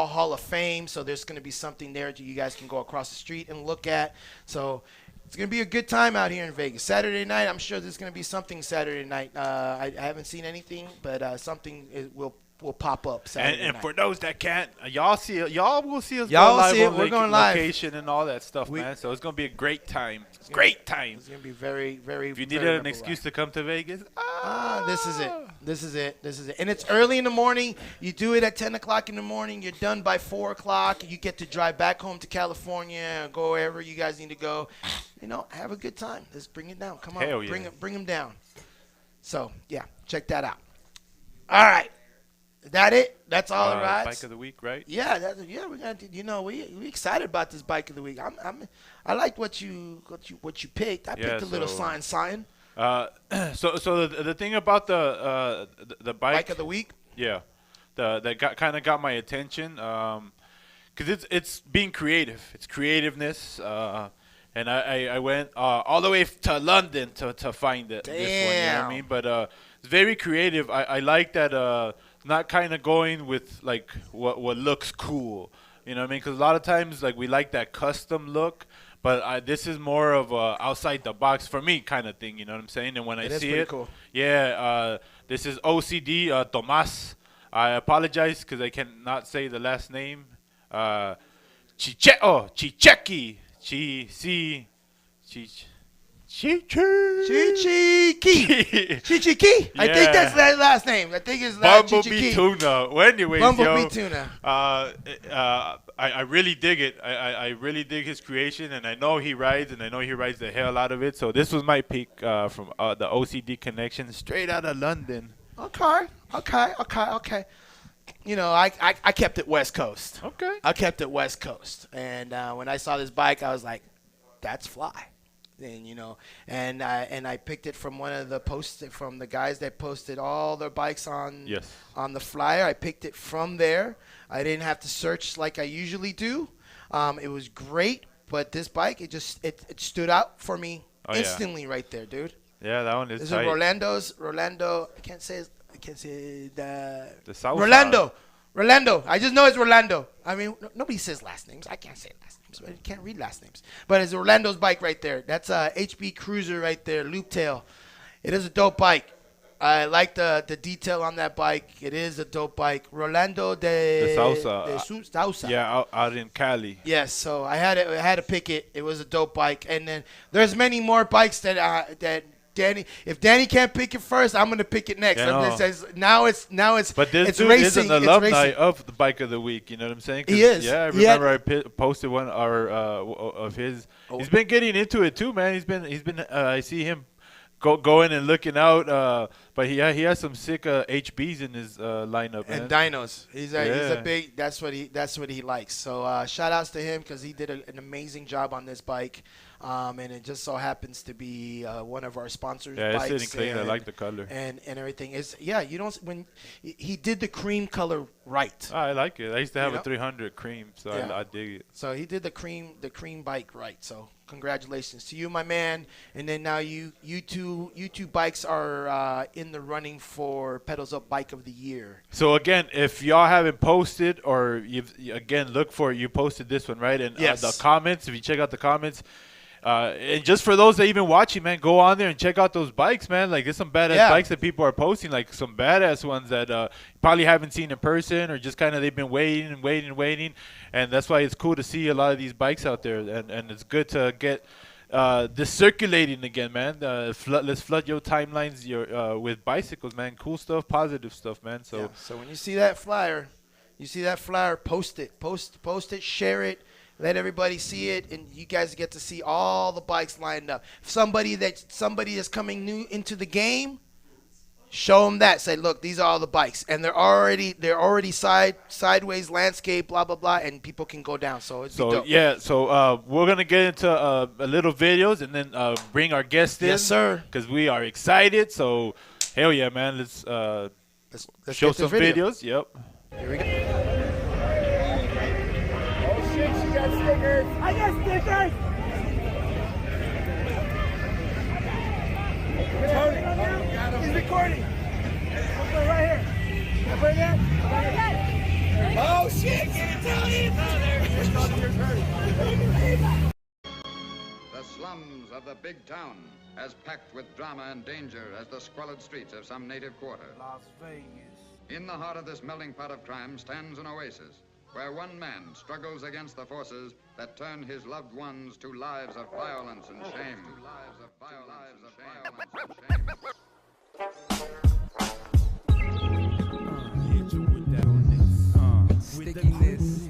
Hall of Fame. So there's going to be something there that you guys can go across the street and look at. So it's going to be a good time out here in Vegas. Saturday night, I'm sure there's going to be something Saturday night. I haven't seen anything, but something will pop up Saturday night. And for those that can't, y'all will see us Y'all go will live see it. on We're going live. location and all that stuff, man. So it's going to be a great time. Great time. It's going to be very, very, If you very needed an memorable excuse ride. to come to Vegas, This is it. This is it. This is it. And it's early in the morning. You do it at 10 o'clock in the morning. You're done by 4 o'clock. You get to drive back home to California or go wherever you guys need to go. You know, have a good time. Let's bring it down. Come on. Hell yeah. Bring them down. So, yeah, check that out. All right. Is that it? That's all the rides? Bike of the week, right? Yeah, we're gonna. We excited about this bike of the week. I like what you picked. I picked a little sign. So the thing about the Bike of the week. yeah, that kind of got my attention, because it's being creative. It's creativeness, and I went all the way to London to find it. This one, you know what I mean? But it's very creative. I like that. Not kind of going with like what looks cool, you know what I mean? Because a lot of times like we like that custom look, but this is more of a outside the box for me kind of thing, you know what I'm saying? And when I see it, cool. yeah, this is OCD Tomas. I apologize because I cannot say the last name. Chicheki. Chichiki. Chichiki. I think that's that last name. I think it's Bumblebee Chichiki. Tuna. Well, anyways, Bumblebee Tuna. I really dig it. I really dig his creation, and I know he rides the hell out of it. So this was my pick from the OCD Connection, straight out of London. Okay. You know, I kept it West Coast. Okay. I kept it West Coast. And when I saw this bike, I was like, that's fly. And you know, and I picked it from one of the from the guys that posted all their bikes on the flyer. I picked it from there. I didn't have to search like I usually do. It was great, but this bike it stood out for me instantly right there, dude. Yeah, that one is This tight. is Rolando. I can't say the South Rolando. I just know it's Rolando. I mean, nobody says last names. I can't say last names. I can't read last names. But it's Orlando's bike right there. That's a HB Cruiser right there, loop tail. It is a dope bike. I like the detail on that bike. It is a dope bike. Rolando de Sousa. Yeah, out in Cali. Yes, so I had to pick it. It was a dope bike. And then there's many more bikes that Danny, if Danny can't pick it first, I'm gonna pick it next. Now it's But this it's dude racing. is an alumni of the Bike of the Week. You know what I'm saying? He is. Yeah, I remember I posted one of his. He's been getting into it too, man. He's been. I see him going and looking out. But he has some sick HBs in his lineup, man. And dynos. He's a big. That's what he likes. So shout outs to him because he did an amazing job on this bike. And it just so happens to be one of our sponsors' bikes. It's sitting clean. I like the color. And everything is you don't when he did the cream color right. I like it. I used to have a 300 cream, so Yeah. I dig it. So he did the cream bike right. So congratulations to you, my man. And then now you two bikes are in the running for Pedals Up Bike of the Year. So again, if y'all haven't posted or look for it, you posted this one, right? And Yes. The comments, if you check out the comments. And just for those that even watching, man, go on there and check out those bikes, man. Like, there's some badass bikes that people are posting, like some badass ones that you probably haven't seen in person or just kind of they've been waiting. And that's why it's cool to see a lot of these bikes out there. And it's good to get this circulating again, man. Let's flood your timelines with bicycles, man. Cool stuff, positive stuff, man. So when you see that flyer, post it. Post it, share it. Let everybody see it, and you guys get to see all the bikes lined up. Somebody that's coming new into the game, Show them that. Say, look, these are all the bikes, and they're already sideways landscape, blah blah blah, and people can go down. So it's dope. yeah, so we're gonna get into a little videos and then bring our guests in. Yes, sir. Because we are excited. So hell yeah, man. Let's Let's show get the some video. videos. Yep. Here we go. I got stickers! Tony, he's recording. I'll put it right here. I'll put it there. Oh shit, get it, Tony! The slums of the big town, as packed with drama and danger as the squalid streets of some native quarter. Las Vegas. In the heart of this melting pot of crime stands an oasis, where one man struggles against the forces that turn his loved ones to lives of violence and shame. Stickiness.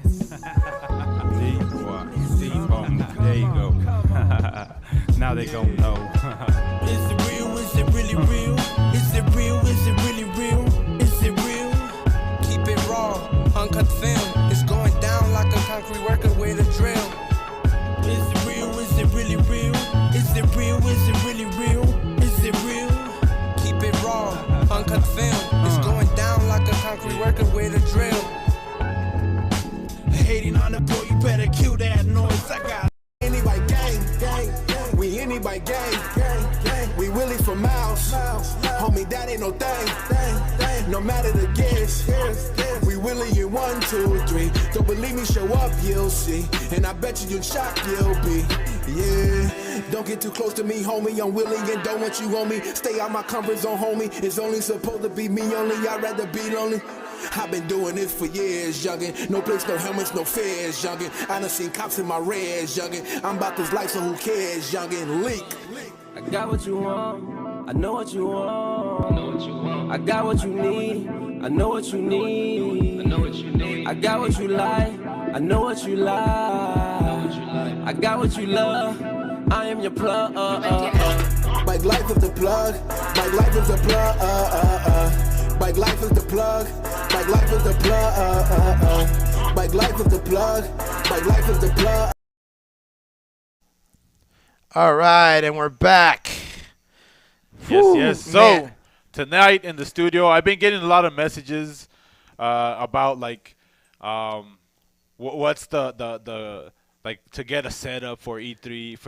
There you go. Now they gon' know. Is it real? Is it really real? Is it real? Is it really real? Is it real? Keep it raw, uncut film. It's going down like a concrete worker with a drill. Is it real? Is it really real? Is it real? Is it really real? Is it real? Keep it raw, uncut film. It's going down like a concrete worker with a drill. Hating on the boy, you better kill that noise. I got anybody gang. We anybody gang. We really for miles. Homie, that ain't no thing. No matter the guess. We really in 1, 2, 3. Don't believe me, show up, you'll see. And I bet you shocked you'll be. Yeah. Don't get too close to me, homie. I'm willing and don't want you on me. Stay out my comfort zone, homie. It's only supposed to be me only. I'd rather be lonely. I've been doing this for years, youngin'. No place, no helmets, no fears, youngin'. I done seen cops in my reds, youngin'. I'm about this life, so who cares, youngin'? Leak. I got what you want. I know what you want. I got what you need. I know what you need. I got what you like. I know what you like. I got what you love. I am your plug. Bike life is the plug. Bike life is the plug. Bike life is the plug. Bike life is the plug. Bike life is the plug. Bike life is the plug. All right, and we're back. Yes. So man. tonight in the studio, I've been getting a lot of messages about like what's the like to get a setup for E3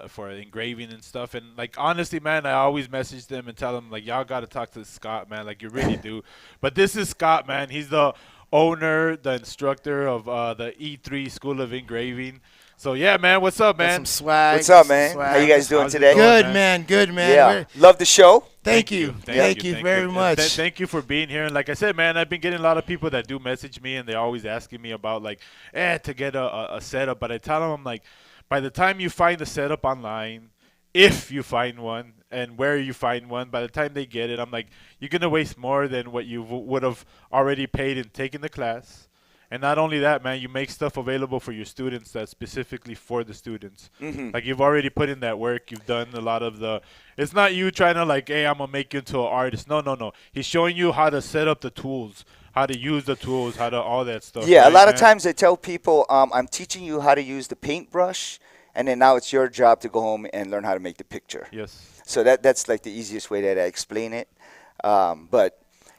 for engraving and stuff. And like honestly, man, I always message them and tell them like y'all got to talk to Scott, man. Like you really do. But this is Scott, man. He's the owner, the instructor of the E3 School of Engraving. So yeah, man, what's up, Got man? some swag. What's up, some man? swag. How you guys doing How's it today? going? Good, man. Good, man. Yeah. Love the show. Thank you. Thank you very much. Thank you for being here. And like I said, man, I've been getting a lot of people that do message me, and they're always asking me about like, to get a setup. But I tell them, I'm like, by the time you find a setup online, if you find one and where you find one, by the time they get it, I'm like, you're gonna waste more than what you would have already paid in taking the class. And not only that, man, you make stuff available for your students that's specifically for the students. Like you've already put in that work. You've done a lot of the. It's not you trying to like, hey, I'm gonna make you into an artist. No. He's showing you how to set up the tools, how to use the tools, how to all that stuff. Yeah, right, a lot of man? times I tell people, I'm teaching you how to use the paintbrush, and then now it's your job to go home and learn how to make the picture. Yes. So that's like the easiest way that I explain it.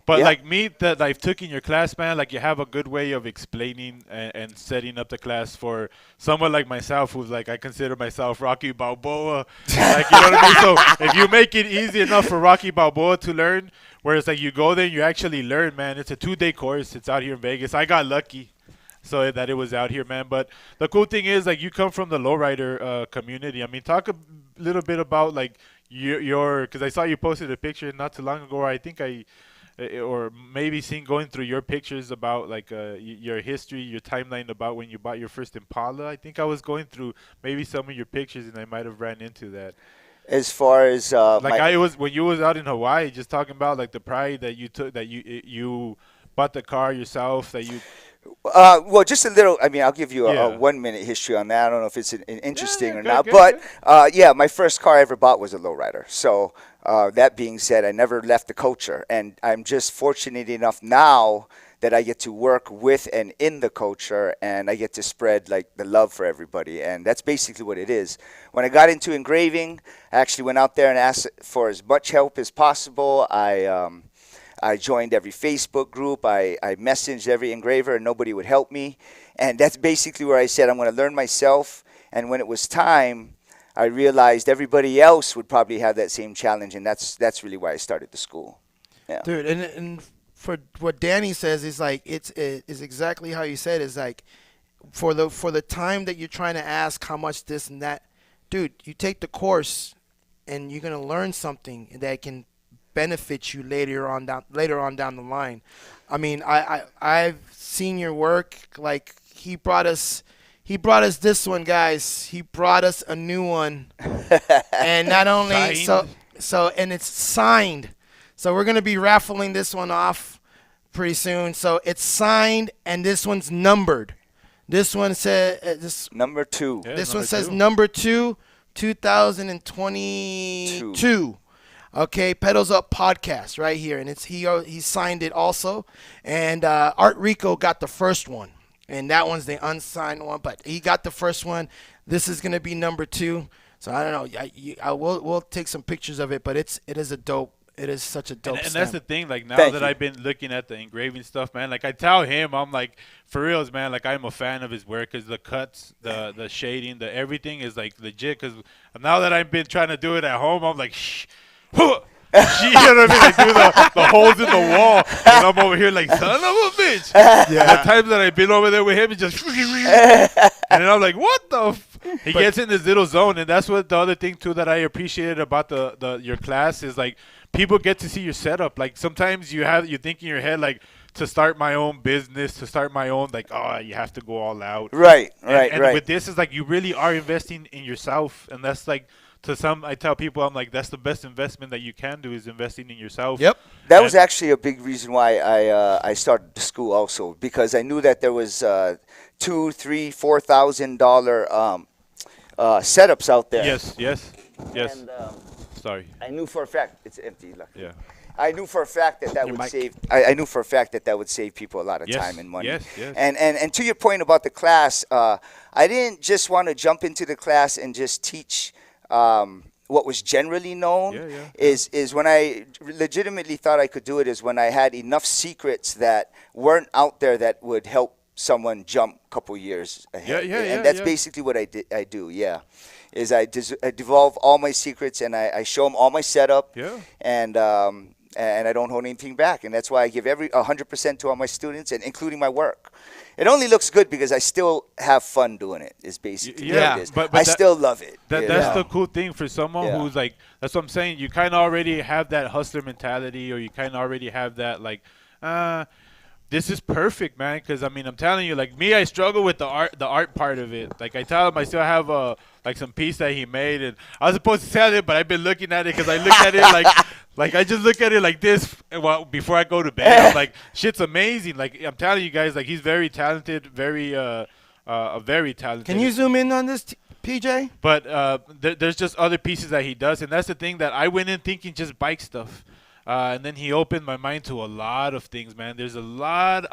But yeah. like me, that I've taken your class, man, like you have a good way of explaining and setting up the class for someone like myself, who's like, I consider myself Rocky Balboa. Like, you know what I mean? So if you make it easy enough for Rocky Balboa to learn, whereas like you go there and you actually learn, man, it's a 2-day course. It's out here in Vegas. I got lucky. So that it was out here, man. But the cool thing is, like, you come from the lowrider community. I mean, talk a little bit about like your, because I saw you posted a picture not too long ago. I think or maybe seen going through your pictures about like your history, your timeline about when you bought your first Impala. I think I was going through maybe some of your pictures and I might have ran into that. As far as Like I was when you was out in Hawaii, just talking about like the pride that you took, that you bought the car yourself, that you. Well, just a little. I mean, I'll give you a Yeah. 1 minute history on that. I don't know if it's interesting or good, not, good, but yeah, my first car I ever bought was a lowrider. So that being said, I never left the culture, and I'm just fortunate enough now that I get to work with and in the culture, and I get to spread like the love for everybody, and that's basically what it is. When I got into engraving, I actually went out there and asked for as much help as possible. I joined every Facebook group. I messaged every engraver, and nobody would help me. And that's basically where I said I'm going to learn myself. And when it was time, I realized everybody else would probably have that same challenge, and that's really why I started the school. Yeah. Dude, and for what Danny says is like it's exactly how you said. Is like for the time that you're trying to ask how much this and that, dude. You take the course, and you're gonna learn something that can benefit you later on down the line. I mean, I've seen your work. Like he brought us this one, guys. He brought us a new one, and not only so and it's signed. So we're gonna be raffling this one off pretty soon. So it's signed, and this one's numbered. This one says this Number 2. Yeah, this number one says two. number 2, 2022. Okay, Pedals Up podcast right here, and it's he signed it also, and Art Rico got the first one, and that one's the unsigned one, but he got the first one. This is gonna be number 2, so I don't know. We'll take some pictures of it, but it is a dope. It is such a dope. And stamp. that's the thing, like now Thank that you. I've been looking at the engraving stuff, man, like I tell him, I'm like, for reals, man, like I'm a fan of his work because the cuts, the shading, the everything is like legit. Because now that I've been trying to do it at home, I'm like, shh, huh. You know what I mean? Like do the holes in the wall, and I'm over here like, son of a bitch. Yeah. The times that I've been over there with him, he just, and then I'm like, what the? He gets in this little zone, and that's what the other thing too that I appreciated about your class is like people get to see your setup. Like sometimes you think in your head like to start my own business, to start my own like you have to go all out. Right. And with this is like you really are investing in yourself, and that's like. To some, I tell people, I'm like, that's the best investment that you can do is investing in yourself. Yep. That was actually a big reason why I started the school also, because I knew that there was $2,000, $3,000, $4,000 setups out there. Yes. And Sorry. I knew for a fact it's empty. Lucky. Yeah. I knew for a fact that Your would mic. save. I knew for a fact that would save people a lot of Yes, time and money. yes. And to your point about the class, I didn't just want to jump into the class and just teach. What was generally known is when I legitimately thought I could do it is when I had enough secrets that weren't out there that would help someone jump a couple years ahead. And that's basically what I do. Yeah, is I devolve all my secrets and I show them all my setup. Yeah. And I don't hold anything back, and that's why I give 100% to all my students, and including my work. It only looks good because I still have fun doing it. Is basically what it is. But I still love it. That's the cool thing for someone who's like. That's what I'm saying. You kind of already have that hustler mentality, or you kind of already have that like, this is perfect, man. Because I mean, I'm telling you, like me, I struggle with the art part of it. Like I tell him, I still have like some piece that he made, and I was supposed to sell it, but I've been looking at it because I look at it like I just look at it like this before I go to bed. I'm like, shit's amazing. Like I'm telling you guys, like he's very talented, very talented. Can you zoom in on this, PJ? But there's just other pieces that he does, and that's the thing that I went in thinking just bike stuff. And then he opened my mind to a lot of things, man. There's a lot,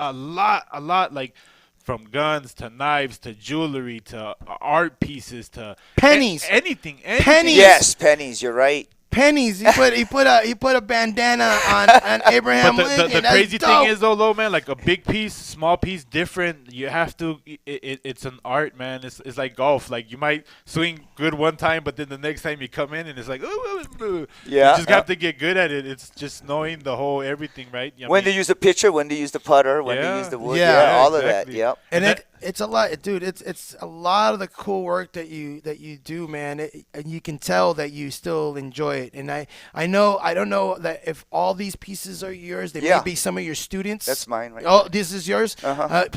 like from guns to knives to jewelry to art pieces to pennies, anything. Pennies. Yes, pennies. You're right. Pennies. He put a bandana on Abraham But Lincoln. the That's crazy dope. thing is though, man, like a big piece, small piece, different. You have to. It's an art, man. It's like golf. Like you might swing good one time, but then the next time you come in and it's like, ooh. Yeah. You just have to get good at it. It's just knowing the whole everything, right? When to use the pitcher, when to use the putter, when to use the wood. Yeah, all of that. Yep. And it's a lot, dude. It's a lot of the cool work that you do, man. And you can tell that you still enjoy it. And I don't know that if all these pieces are yours. They may be some of your students. That's mine, right? Oh, this is yours. Uh-huh.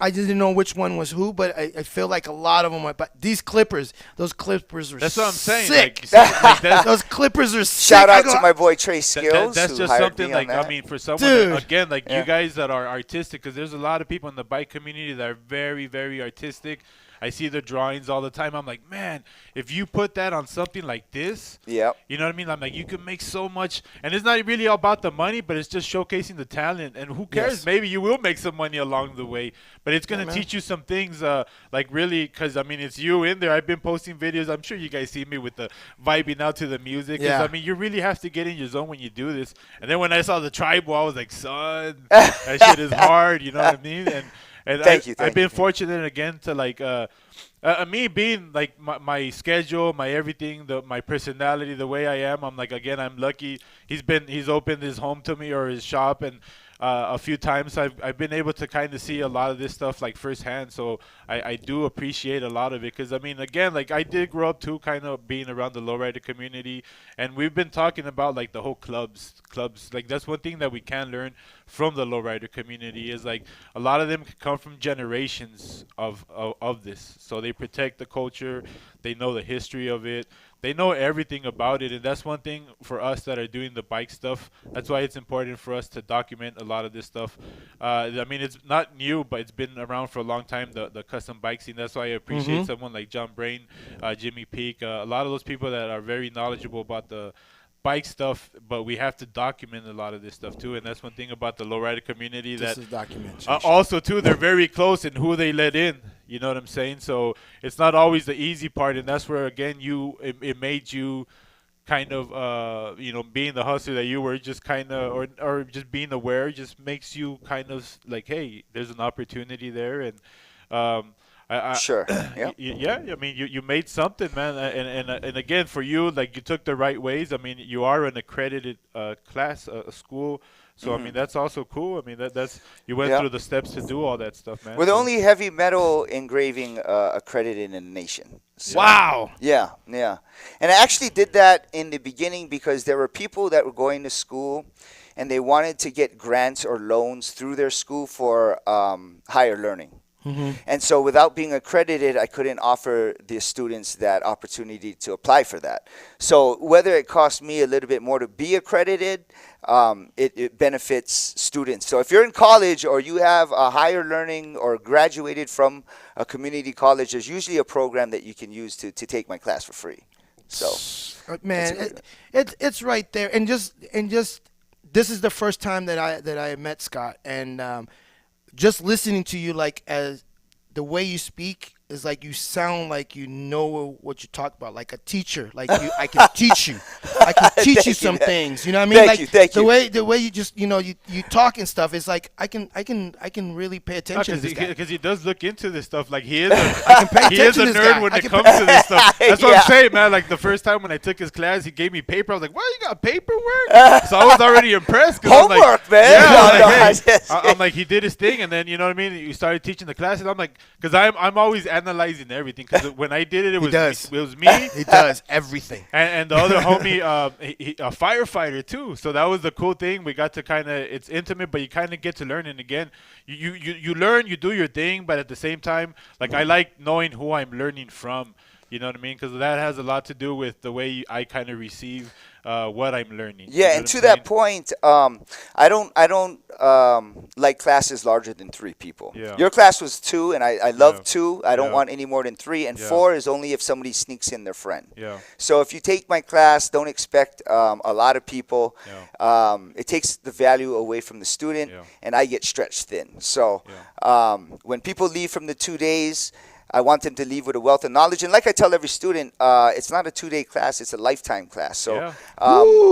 I just didn't know which one was who, but I feel like a lot of them are. But these Clippers, those Clippers are That's what I'm saying. sick. Like that's, Those Clippers are sick. Shout out to my boy Trey Skills. that's who just hired something me on like that. I mean, for someone Dude. that, again, like Yeah. you guys that are artistic, because there's a lot of people in the bike community that are very, very artistic. I see the drawings all the time. I'm like, man, if you put that on something like this, Yep. you know what I mean? I'm like, you can make so much, and it's not really about the money, but it's just showcasing the talent. And who cares? Yes. Maybe you will make some money along the way, but it's gonna man. teach you some things, like really, because I mean, it's you in there. I've been posting videos. I'm sure you guys see me with the vibing out to the music. 'Cause, Yeah. I mean, you really have to get in your zone when you do this. And then when I saw the tribal, I was like, son, that shit is hard. You know what I mean? And Thank you. I've been fortunate again to like. Me being like my schedule, my everything, my personality, the way I am, I'm like, again, I'm lucky. He's opened his home to me or his shop, and a few times I've been able to kind of see a lot of this stuff like firsthand. So I do appreciate a lot of it, because I mean, again, like I did grow up too, kind of being around the lowrider community, and we've been talking about like the whole clubs. Like that's one thing that we can learn from the lowrider community is like a lot of them come from generations of this. So they protect the culture, they know the history of it, they know everything about it, and that's one thing for us that are doing the bike stuff. That's why it's important for us to document a lot of this stuff. I mean, it's not new, but it's been around for a long time, the custom bike scene. That's why I appreciate someone like John Brain, Jimmy Peak, a lot of those people that are very knowledgeable about the bike stuff, but we have to document a lot of this stuff too, and that's one thing about the lowrider community This that is documentation. also too, they're very close in who they let in. You know what I'm saying? So it's not always the easy part, and that's where again it made you kind of being the hustler that you were, just kind of or just being aware just makes you kind of like, hey, there's an opportunity there, and Sure. Yeah. yeah, I mean, you made something, man, and again, for you, like you took the right ways. I mean, you are an accredited class, school, so I mean that's also cool. I mean that's you went through the steps to do all that stuff, man. We're the only heavy metal engraving accredited in the nation. So, Wow. Yeah, yeah. And I actually did that in the beginning because there were people that were going to school and they wanted to get grants or loans through their school for higher learning. And so without being accredited, I couldn't offer the students that opportunity to apply for that. So whether it costs me a little bit more to be accredited, it benefits students. So if you're in college or you have a higher learning or graduated from a community college, there's usually a program that you can use to take my class for free. So Man, it's right there, and just this is the first time that I met Scott, and just listening to you, like, as the way you speak is like you sound like you know what you talk about, like a teacher. Like I can teach you. I can teach you some things. You know what I mean? Thank you. The way you just you talk and stuff is like I can really pay attention to this guy. Because he does look into this stuff. Like he is he is a to this nerd guy. when I it can comes to this stuff. That's what Yeah. I'm saying, man. Like the first time when I took his class, he gave me paper. I was like, "What? You got paperwork?" So I was already impressed. 'Cause I'm like, Homework, man. Yeah, No, I'm no, like, I hey. just- I'm like, he did his thing, and then you know what I mean. You started teaching the classes. I'm like, because I'm always analyzing everything. Because when I did it, it was me. He does everything. And the other homie, a firefighter too. So that was the cool thing. We got to it's intimate, but you kind of get to learn. And again, you learn, you do your thing, but at the same time, like I like knowing who I'm learning from. You know what I mean? Because that has a lot to do with the way I kind of receive what I'm learning. You Yeah, know and what to I'm that saying? point, I don't like classes larger than 3 people. Yeah. Your class was 2, and I love Yeah. 2. I don't Yeah. want any more than 3, and Yeah. 4 is only if somebody sneaks in their friend. Yeah. So if you take my class, don't expect a lot of people. It takes the value away from the student, Yeah. and I get stretched thin. So when people leave from the 2 days, I want them to leave with a wealth of knowledge. And like I tell every student, it's not a 2-day class, it's a lifetime class. So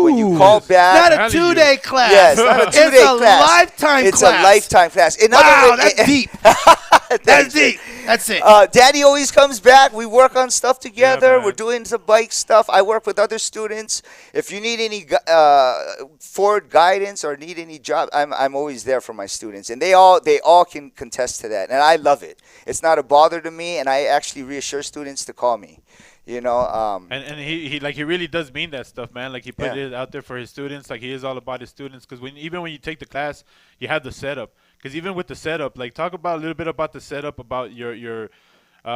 when you call back... Not a 2-day class. Yeah, it's not a 2-day It's a class. lifetime It's class. a lifetime class. In other Wow, words- that's deep. That's deep. That's it. Daddy always comes back. We work on stuff together. man. We're doing some bike stuff. I work with other students. If you need any forward guidance or need any job, I'm always there for my students, and they all can contest to that, and I love it. It's not a bother to me, and I actually reassure students to call me. You know, And he really does mean that stuff, man. Like he put Yeah. it out there for his students. Like he is all about his students. Because even when you take the class, you have the setup. because even with the setup, like talk about a little bit about the setup, about your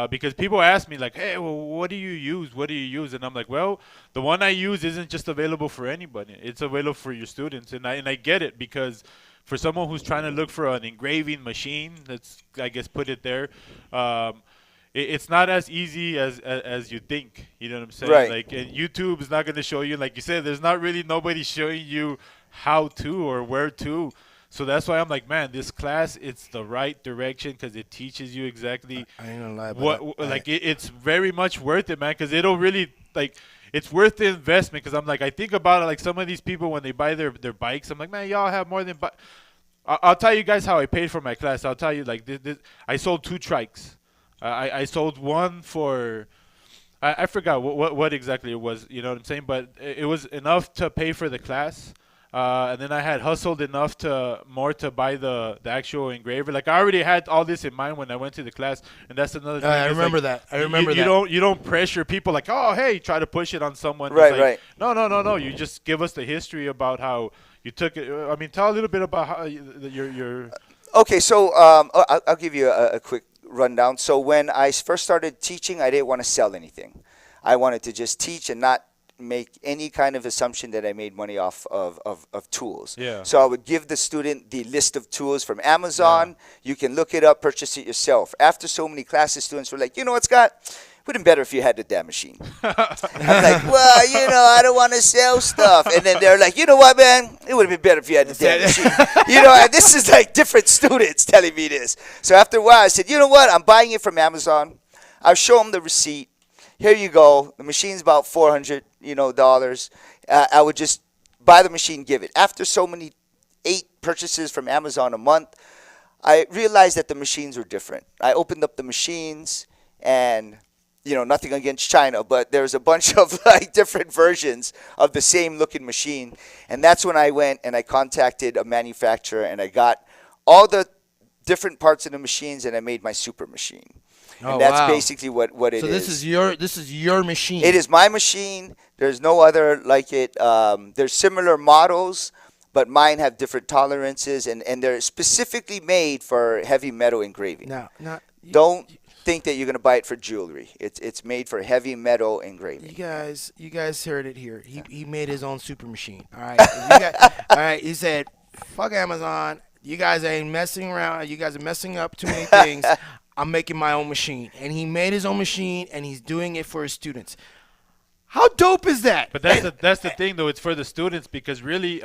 because people ask me like, hey, well, what do you use? What do you use? And I'm like, well, the one I use isn't just available for anybody. It's available for your students, and I get it, because for someone who's trying to look for an engraving machine, let's I guess put it there. It's not as easy as you think. You know what I'm saying? Right. Like, and YouTube is not going to show you, like you said, there's not really nobody showing you how to or where to. So that's why I'm like, man, this class, it's the right direction, because it teaches you exactly I ain't gonna lie about that. it's very much worth it, man, because it'll really, like, it's worth the investment. Because I'm like, I think about it, like some of these people when they buy their bikes, I'm like, man, y'all have more than I'll tell you guys how I paid for my class. I'll tell you, like, I sold 2 trikes. I sold one for I forgot what exactly it was, you know what I'm saying, but it was enough to pay for the class. And then I had hustled enough to buy the actual engraver. Like, I already had all this in mind when I went to the class, and that's another thing. I remember that. I remember that. that. You don't pressure people like, oh, hey, try to push it on someone. Right, It's like, right. No. You just give us the history about how you took it. I mean, tell a little bit about how your. Okay, so I'll give you a quick rundown. So when I first started teaching, I didn't want to sell anything. I wanted to just teach and not make any kind of assumption that I made money off of tools. Yeah. So I would give the student the list of tools from Amazon. Yeah. You can look it up, purchase it yourself. After so many classes, students were like, you know what, Scott? Would have been better if you had the damn machine. I'm like, well, I don't want to sell stuff. And then they're like, you know what, man? It would have been better if you had the damn machine. And this is like different students telling me this. So after a while, I said, you know what? I'm buying it from Amazon. I'll show them the receipt. Here you go. The machine's about $400, dollars. I would just buy the machine, give it. After so many 8 purchases from Amazon a month, I realized that the machines were different. I opened up the machines, and nothing against China, but there's a bunch of like different versions of the same looking machine. And that's when I went and I contacted a manufacturer, and I got all the different parts of the machines, and I made my super machine. Oh, and that's wow. basically what it is. So this is your machine. It is my machine. There's no other like it. There's similar models, but mine have different tolerances, and they're specifically made for heavy metal engraving. Don't think that you're gonna buy it for jewelry. It's made for heavy metal engraving. You guys heard it here. He made his own super machine. All right. All right. He said, "Fuck Amazon. You guys ain't messing around. You guys are messing up too many things. I'm making my own machine." And he made his own machine, and he's doing it for his students. How dope is that? But that's the thing, though. It's for the students, because really,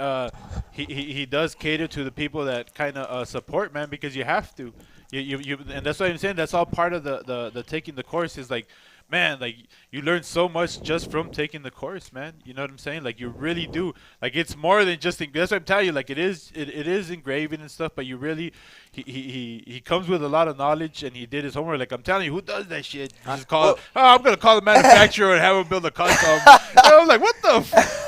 he does cater to the people that kind of support, man. Because you have to, and that's what I'm saying. That's all part of the taking the course. Is like, man, like, you learn so much just from taking the course, man. You know what I'm saying? Like, you really do. Like, it's more than just that's what I'm telling you. Like, it is engraving and stuff, but you really he comes with a lot of knowledge, and he did his homework. Like, I'm telling you, who does that shit? You just I'm gonna call the manufacturer and have him build a custom. I was like, what the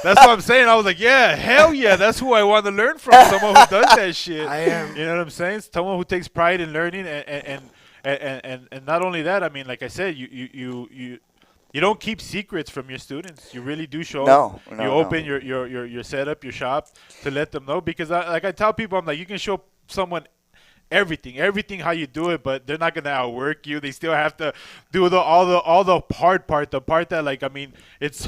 that's what I'm saying. I was like, yeah, hell yeah, that's who I want to learn from. Someone who does that shit. I am. You know what I'm saying? Someone who takes pride in learning and not only that, I mean, like I said, you don't keep secrets from your students. You really do show them. You open your setup, your shop, to let them know. Because I tell people, I'm like, you can show someone everything how you do it, but they're not gonna outwork you. They still have to do all the hard part, the part that, like, I mean, it's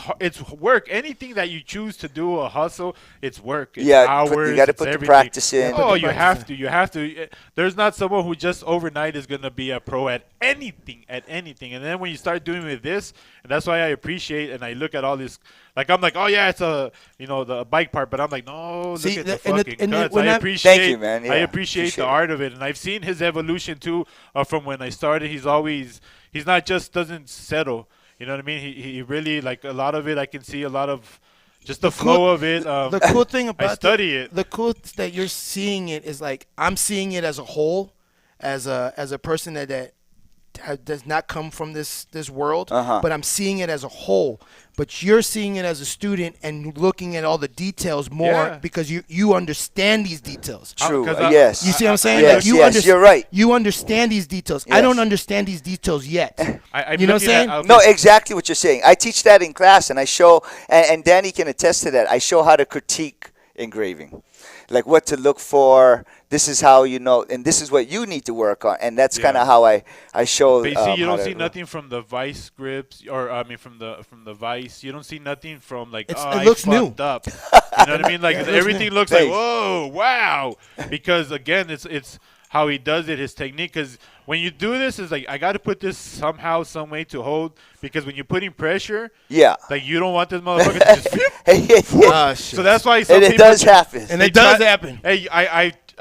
work. Anything that you choose to do a hustle, it's work. It's hours. You got to put the practice in. Oh, you have to. There's not someone who just overnight is gonna be a pro at anything. And then when you start doing with this, and that's why I appreciate, and I look at all this. Like, I'm like, oh yeah, it's the bike part, but I'm like, no, look at the fucking cuts. I appreciate. Thank you, man. Yeah, I appreciate the art of it, and I've seen his evolution too. From when I started, he's not just doesn't settle. You know what I mean? He really, like, a lot of it. I can see a lot of just the flow of it. The cool thing about I study it. The cool that you're seeing it is, like, I'm seeing it as a whole, as a person that does not come from this world, but I'm seeing it as a whole. But you're seeing it as a student and looking at all the details more because you understand these details. True. Yes. You see what I'm saying? Yes. Like, you're right. You understand these details. Yes. I don't understand these details yet. I'm you know what I'm saying? No, exactly what you're saying. I teach that in class, and I show, and Danny can attest to that. I show how to critique engraving. like what to look for. This is how you know, and this is what you need to work on, and that's kind of how I show. But you see, you how don't see to- nothing from the Vice scripts, or I mean, from the Vice. You don't see nothing from like, It's- oh, it I looks new. fucked up. You know what I mean? Like everything looks like, Thanks. whoa, wow. Because again, it's how he does it, his technique. Because when you do this, it's like I got to put this somehow, some way to hold. Because when you're putting pressure, Yeah. like you don't want this motherfucker to just. Ah, shit. So that's why some And it people does happen. and they it does try- happen. Hey,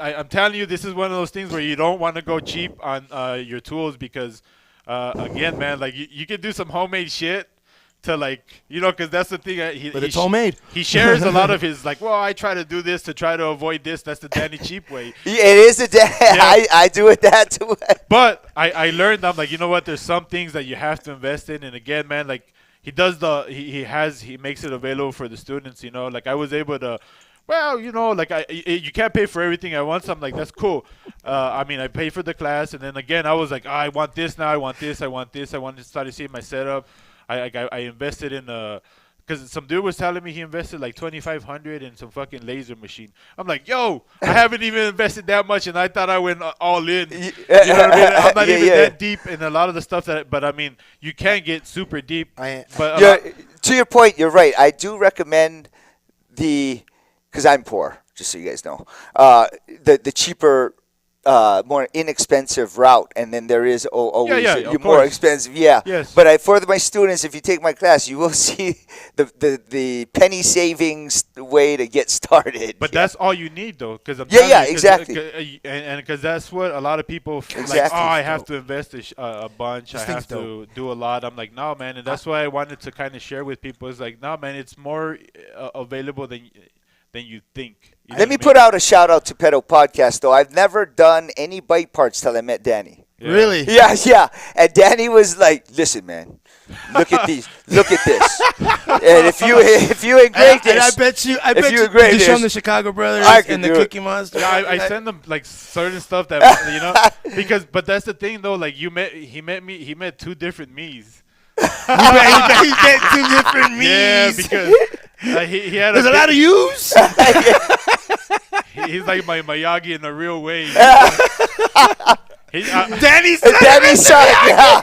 I'm telling you, this is one of those things where you don't want to go cheap on your tools because, again, man, like you can do some homemade shit to like, you know, because that's the thing. But it's homemade. He shares a lot of his like, well, I try to do this to try to avoid this. That's the Danny cheap way. It is I do it that too. But I learned, I'm like, you know what? There's some things that you have to invest in. And again, man, like he does he makes it available for the students, you know, like I was able to, well, you know, like you can't pay for everything at once. I'm like, that's cool. I mean, I pay for the class. And then again, I was like, oh, I want this now. I want this. I want this. I want to start to see my setup. I invested in because some dude was telling me he invested like $2,500 in some fucking laser machine. I'm like, yo, I haven't even invested that much, and I thought I went all in. You know what I mean? I'm not even that deep in a lot of the stuff but I mean, you can get super deep. But To your point, you're right. I do recommend because I'm poor, just so you guys know, the cheaper. More inexpensive route, and then there is always of more course. expensive. Yeah, Yes. But for my students, if you take my class, you will see the penny savings way to get started. But that's all you need, though, because exactly. And because that's what a lot of people like. Exactly. Oh, I have to invest a bunch. I have thing's to do a lot. I'm like, no, man, and that's why I wanted to kind of share with people. It's like, no, man, it's more available than you think. You know Let me what I mean? put out a shout out to Pedo Podcast, though. I've never done any bike parts till I met Danny. Yeah. Really? Yeah. And Danny was like, "Listen, man, look at these, look at this, and if you engrave this, And I bet you engrave you show them this, the Chicago Brothers I could and the do it. Cookie Monster. Yeah, I send them like certain stuff that you know but that's the thing though. Like he met two different me's. he met two different me's. Yeah, because he had There's a lot of yous. He's like my Miyagi in a real way. Danny's Danny's son, yeah.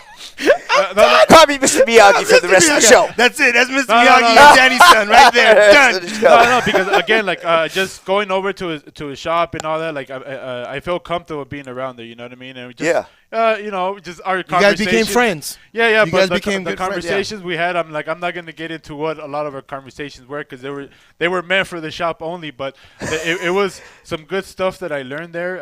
no, Call me Mr. Miyagi for the rest of the show." That's it. That's Mr. No, Miyagi no. and Danny's son right there. Rest of Done. the show. because again, like just going over to his shop and all that, like I felt comfortable being around there. You know what I mean? And we just, you know, just our You guys conversations. became friends. Yeah. You But guys the became good friends, yeah. conversations we had, I'm like, I'm not gonna get into what a lot of our conversations were because they were meant for the shop only. But it was some good stuff that I learned there,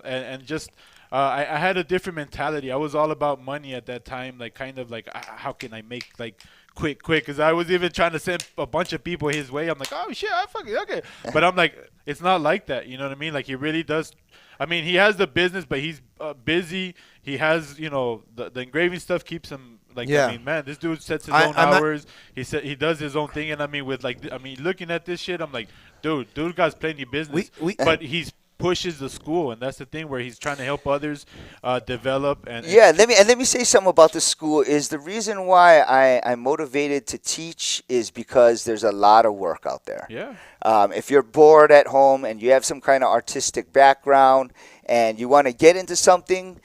and just. I had a different mentality. I was all about money at that time, like kind of like how can I make like quick, because I was even trying to send a bunch of people his way. I'm like, oh shit, I fucking okay, but I'm like, it's not like that. You know what I mean? Like he really does. I mean, he has the business, but he's busy. He has, you know, the engraving stuff keeps him like. Yeah. I mean, man, this dude sets his own I'm not- hours. He does his own thing, and I mean, looking at this shit, I'm like, dude got plenty of business, but he's pushes the school, and that's the thing where he's trying to help others develop. And let me say something about the school. Is the reason why I'm motivated to teach is because there's a lot of work out there. Yeah. If you're bored at home and you have some kind of artistic background and you want to get into something,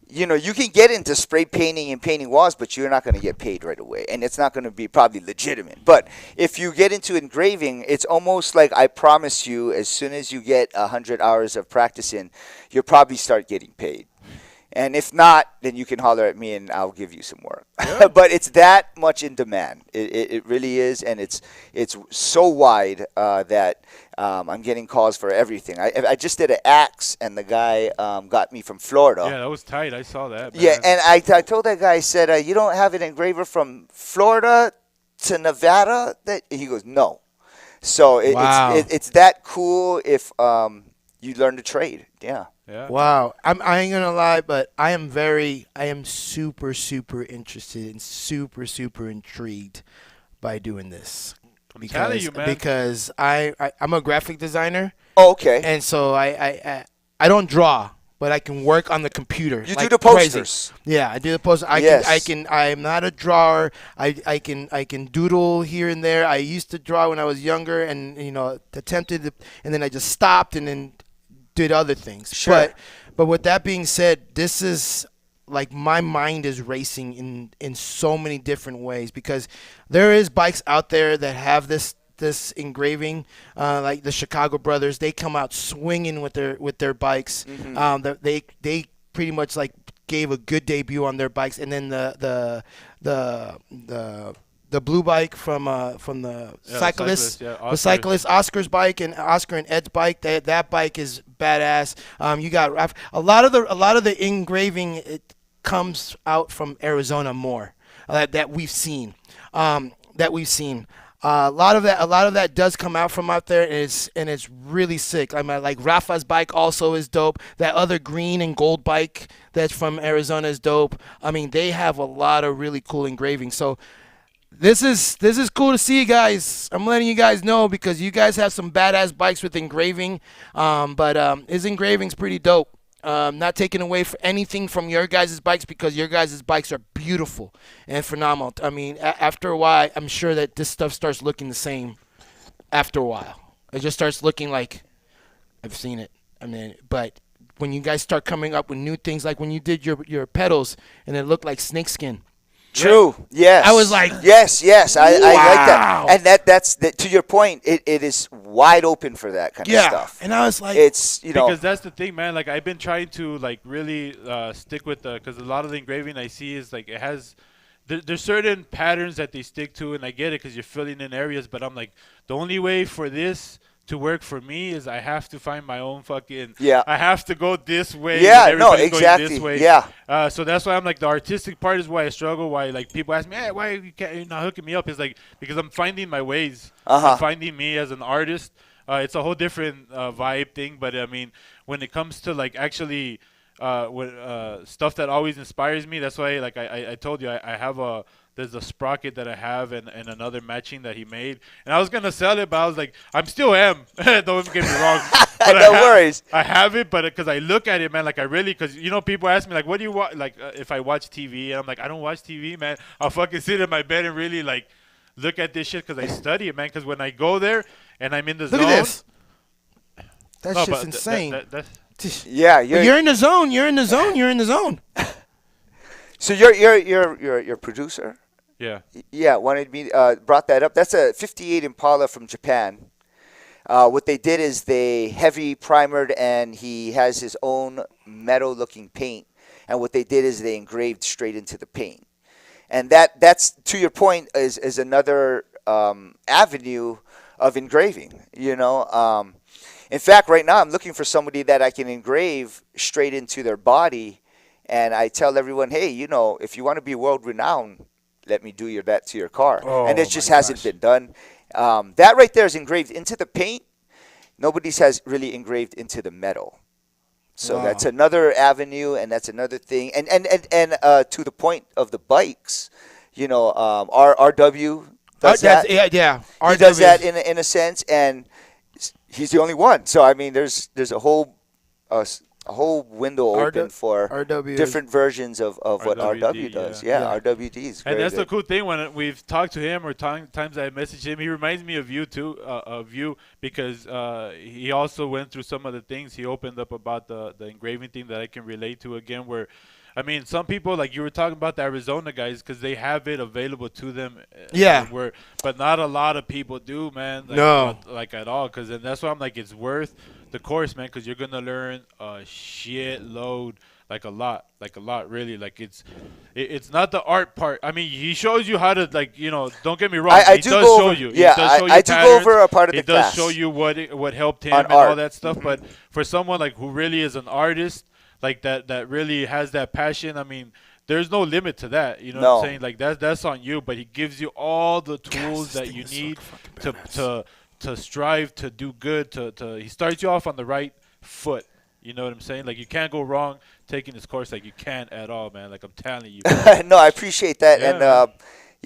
you know, you can get into spray painting and painting walls, but you're not going to get paid right away, and it's not going to be probably legitimate. But if you get into engraving, it's almost like I promise you, as soon as you get 100 hours of practice in, you'll probably start getting paid. And if not, then you can holler at me and I'll give you some work. Yeah. But it's that much in demand. It really is, and it's so wide that I'm getting calls for everything. I just did an axe, and the guy got me from Florida. Yeah, that was tight. I saw that. Man. Yeah, and I told that guy, I said, you don't have an engraver from Florida to Nevada? He goes, no. So it's that cool if you learn to trade. Yeah. Yeah. Wow. I ain't gonna lie, but I am super, super interested and super, super intrigued by doing this. I'm telling you, man. Because I'm a graphic designer. Oh, okay. And so I don't draw. but I can work on the computer. You like do the crazy. posters. Yeah, I do the posters. I'm not a drawer. I can doodle here and there. I used to draw when I was younger, and attempted to, and then I just stopped and then did other things. Sure. But with that being said, this is like my mind is racing in so many different ways, because there is bikes out there that have this engraving, like the Chicago brothers. They come out swinging with their bikes. They pretty much like gave a good debut on their bikes, and then the blue bike from the cyclist, the cyclist Oscar's bike, and Oscar and Ed's bike. That bike is badass. You got a lot of the engraving. It comes out from Arizona more that we've seen. A lot of that does come out from out there, and it's really sick. I mean, like Rafa's bike also is dope. That other green and gold bike that's from Arizona is dope. I mean, they have a lot of really cool engravings. So this is cool to see, you guys. I'm letting you guys know because you guys have some badass bikes with engraving. But his engraving's pretty dope. Not taking away for anything from your guys' bikes, because your guys' bikes are beautiful and phenomenal. I mean, after a while, I'm sure that this stuff starts looking the same after a while. It just starts looking like I've seen it. I mean, but when you guys start coming up with new things, like when you did your pedals and it looked like snakeskin. True. Yes. I was like, yes. I like wow. that. And that's to your point. It is wide open for that kind of stuff. And I was like, it's because that's the thing, man. Like I've been trying to like really stick with because a lot of the engraving I see is like it has. There's certain patterns that they stick to, and I get it because you're filling in areas. But I'm like, the only way for this to work for me is I have to find my own fucking. Yeah. I have to go this way. Yeah. No. Going Exactly. this way. Yeah. So that's why I'm like the artistic part is why I struggle. Why like people ask me, hey, why you're not hooking me up? It's like because I'm finding my ways. I'm finding me as an artist. It's a whole different vibe thing. But I mean, when it comes to like actually. Stuff that always inspires me. That's why, like I told you, I have there's a sprocket that I have and another matching that he made. And I was gonna sell it, but I was like, I'm still am. Don't get me wrong. But no worries. I have it, but because I look at it, man, like I really, because people ask me like, what do you watch? Like if I watch TV, and I'm like, I don't watch TV, man. I'll fucking sit in my bed and really like look at this shit because I study it, man. Because when I go there and I'm in the zone. Look at this. That's just insane. Yeah, you're in the zone. You're in the zone. You're in the zone. So your producer. Yeah. Yeah, wanted me brought that up. That's a '58 Impala from Japan. What they did is they heavy primered, and he has his own metal-looking paint. And what they did is they engraved straight into the paint. And that's to your point is another avenue of engraving. In fact, right now I'm looking for somebody that I can engrave straight into their body, and I tell everyone, hey, if you want to be world renowned, let me do that to your car. And it just hasn't been done. That right there is engraved into the paint. Nobody's has really engraved into the metal. So that's another avenue, and that's another thing. And to the point of the bikes, RW does that. Yeah. He does that in a sense, and he's the only one. So I mean, there's a whole window open for RW different versions of what RW does. Yeah, RWD is and that's good. the cool thing when we've talked to him or times I messaged him. He reminds me of you too, because he also went through some of the things he opened up about the engraving thing that I can relate to again. Where I mean, some people, like you were talking about the Arizona guys, because they have it available to them. Yeah. But not a lot of people do, man. Like, no. Like at all. And that's why I'm like, it's worth the course, man, because you're going to learn a shitload, like a lot, really. Like it's not the art part. I mean, he shows you how to, like, don't get me wrong. I he do does go show over, you. Yeah, He does show you I do go over a part of the class. He does show you what helped him on and art. all that stuff. But for someone like who really is an artist, like that really has that passion. I mean, there's no limit to that. You know what I'm saying? Like that's on you. But he gives you all the tools that you need to strive to do good. He starts you off on the right foot. You know what I'm saying? Like you can't go wrong taking this course. Like you can't at all, man. Like I'm telling you. No, I appreciate that. Yeah.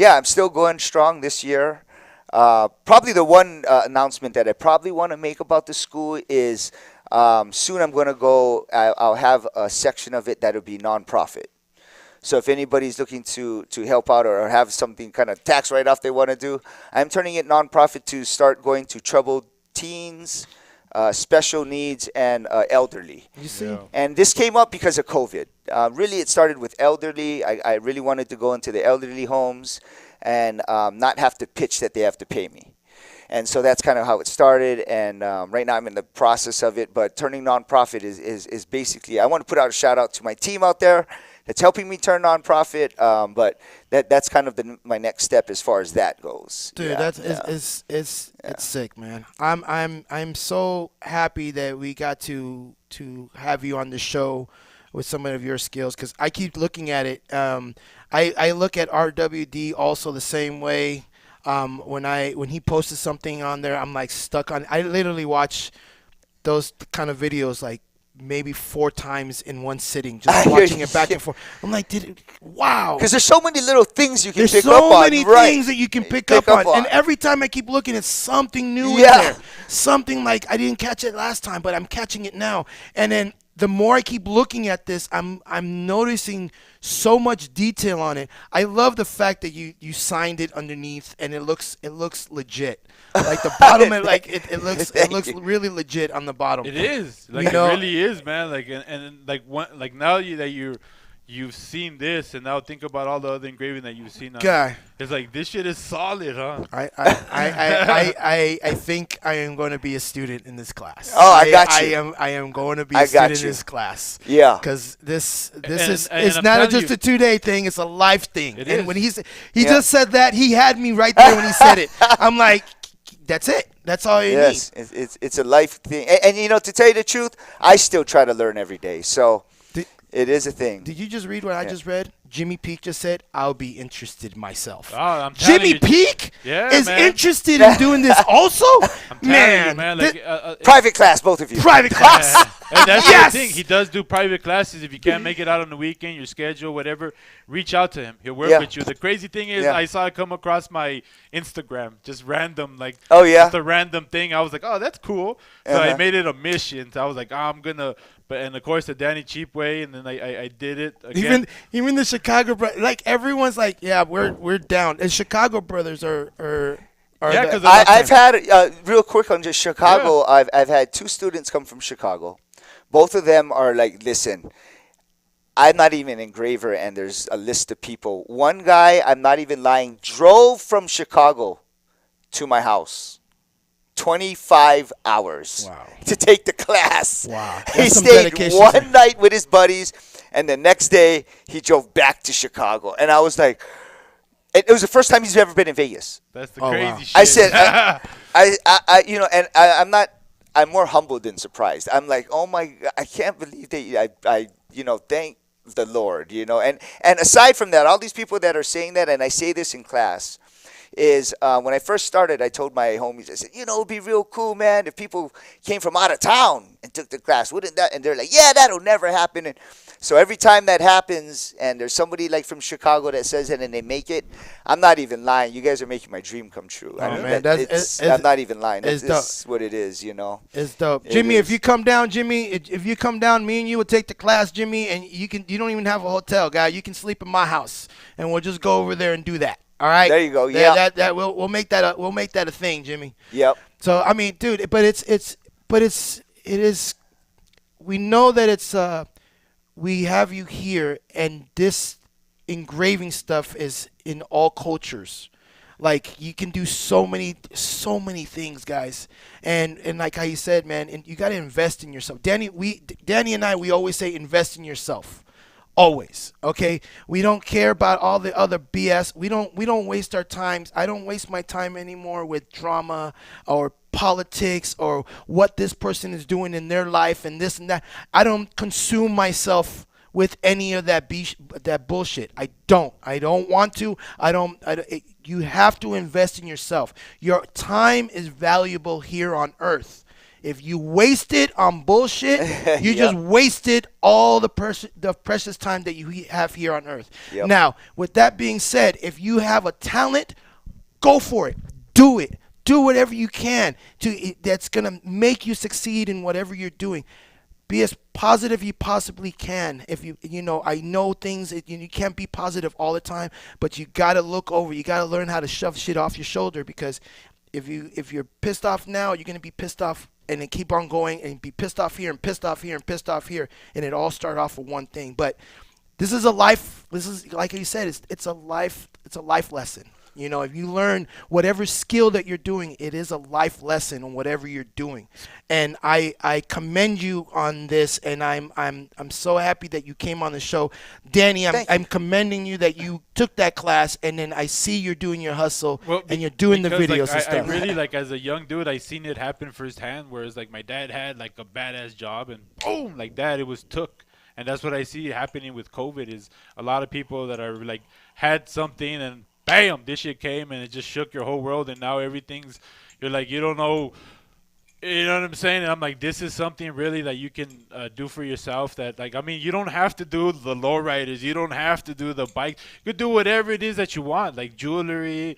And I'm still going strong this year. Probably the one announcement that I probably want to make about the school is Soon I'm going to go, I'll have a section of it that'll be nonprofit. So if anybody's looking to help out or have something kind of tax write-off they want to do, I'm turning it nonprofit to start going to troubled teens, special needs, and elderly. You see? Yeah. And this came up because of COVID. Really, it started with elderly. I really wanted to go into the elderly homes and not have to pitch that they have to pay me. And so that's kind of how it started. And right now I'm in the process of it. But turning nonprofit is basically, I want to put out a shout out to my team out there that's helping me turn nonprofit. But that's kind of my next step as far as that goes. Dude, it's sick, man. I'm so happy that we got to have you on the show with some of your skills, because I keep looking at it. I look at RWD also the same way. When he posted something on there, I'm like stuck on. I literally watch those kind of videos like maybe 4 times in one sitting, just watching it back and forth. I'm like, wow. Because there's so many little things you can There's pick so up on. many things that you can pick up on. And every time I keep looking, it's something new in there. Something like I didn't catch it last time, but I'm catching it now. And then the more I keep looking at this, I'm noticing so much detail on it. I love the fact that you signed it underneath, and it looks legit. Like the bottom, it looks really legit on the bottom. It is. Like, it really is, man. Like, and like now that you've seen this, and now think about all the other engraving that you've seen. It's like, this shit is solid, huh? I think I am going to be a student in this class. Oh, I got you. I am going to be a student in this class. Yeah. Because it's not just a 2-day thing; it's a life thing. It and is. when he just said that, he had me right there when he said it. I'm like, that's it. That's all you need. Yes, it's a life thing. And to tell you the truth, I still try to learn every day. So it is a thing. Did you just read what I just read? Jimmy Peak just said, "I'll be interested myself." Oh, I'm telling Jimmy you, Peak is man. interested in doing this also? Man, like, private class, both of you. Private class. And that's Yes! the thing. He does do private classes. If you can't make it out on the weekend, your schedule, whatever, reach out to him. He'll work with you. The crazy thing is, I saw it come across my Instagram, just random, like, just a random thing. I was like, oh, that's cool. So I made it a mission. So I was like, I'm gonna. And of course, the Danny Cheap way, and then I did it again. Even the Chicago brothers, like everyone's like, yeah, we're down. And Chicago brothers are because I've had real quick on just Chicago. Yeah. I've had 2 students come from Chicago. Both of them are like, listen, I'm not even an engraver, and there's a list of people. One guy, I'm not even lying, drove from Chicago to my house. 25 hours to take the class. Wow. He stayed one night with his buddies, and the next day he drove back to Chicago. And I was like, it was the first time he's ever been in Vegas. That's the crazy shit. I said, I'm more humbled than surprised. I'm like, oh my God, I can't believe that I thank the Lord, And aside from that, all these people that are saying that, and I say this in class, is when I first started, I told my homies, I said, it'd be real cool, man, if people came from out of town and took the class. Wouldn't that? And they're like, yeah, that'll never happen. And so every time that happens, and there's somebody like from Chicago that says it and they make it, I'm not even lying. You guys are making my dream come true. I'm not even lying. That's what it is, It's dope. Jimmy, if you come down, me and you will take the class, Jimmy, and you don't even have a hotel, guy. You can sleep in my house, and we'll just go over there and do that. All right. There you go. Yeah. We'll make that a thing, Jimmy. Yep. So I mean, dude, but it is. We know that it's we have you here, and this engraving stuff is in all cultures. Like, you can do so many things, guys, and like how you said, man, and you got to invest in yourself. Danny and I, we always say invest in yourself. Always, okay? We don't care about all the other BS. We don't waste our times. I don't waste my time anymore with drama or politics or what this person is doing in their life and this and that. I don't consume myself with any of that bullshit. I don't want to. You have to invest in yourself. Your time is valuable here on earth. If you waste it on bullshit, you just wasted all the precious time that you have here on earth. Yep. Now, with that being said, if you have a talent, go for it. Do it. do whatever you can that's gonna make you succeed in whatever you're doing. Be as positive you possibly can. If I know things. You can't be positive all the time, but you gotta look over. You gotta learn how to shove shit off your shoulder, because if you're pissed off now, you're gonna be pissed off and then keep on going and be pissed off here and pissed off here and pissed off here, and it all start off with one thing. But this is a life. This is, like you said, it's a life lesson. If you learn whatever skill that you're doing, it is a life lesson on whatever you're doing. And I commend you on this, and I'm so happy that you came on the show. Danny, I'm commending you that you took that class, and then I see you're doing your hustle, and you're doing the videos and stuff. I really, as a young dude, I seen it happen firsthand, whereas my dad had a badass job, and boom, like that, it was took. And that's what I see happening with COVID, is a lot of people that are had something, and bam, this shit came and it just shook your whole world, and now everything's, you're you don't know, you know what I'm saying? And I'm this is something really that you can do for yourself, that you don't have to do the lowriders, you don't have to do the bike, you could do whatever it is that you want, jewelry,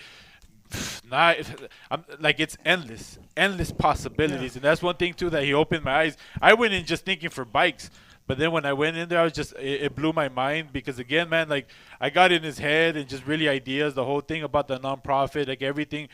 it's endless possibilities. And that's one thing too that he opened my eyes. I went in just thinking for bikes. But then when I went in there, I was just, it blew my mind, because again, man, I got in his head and just really ideas, the whole thing about the nonprofit, everything.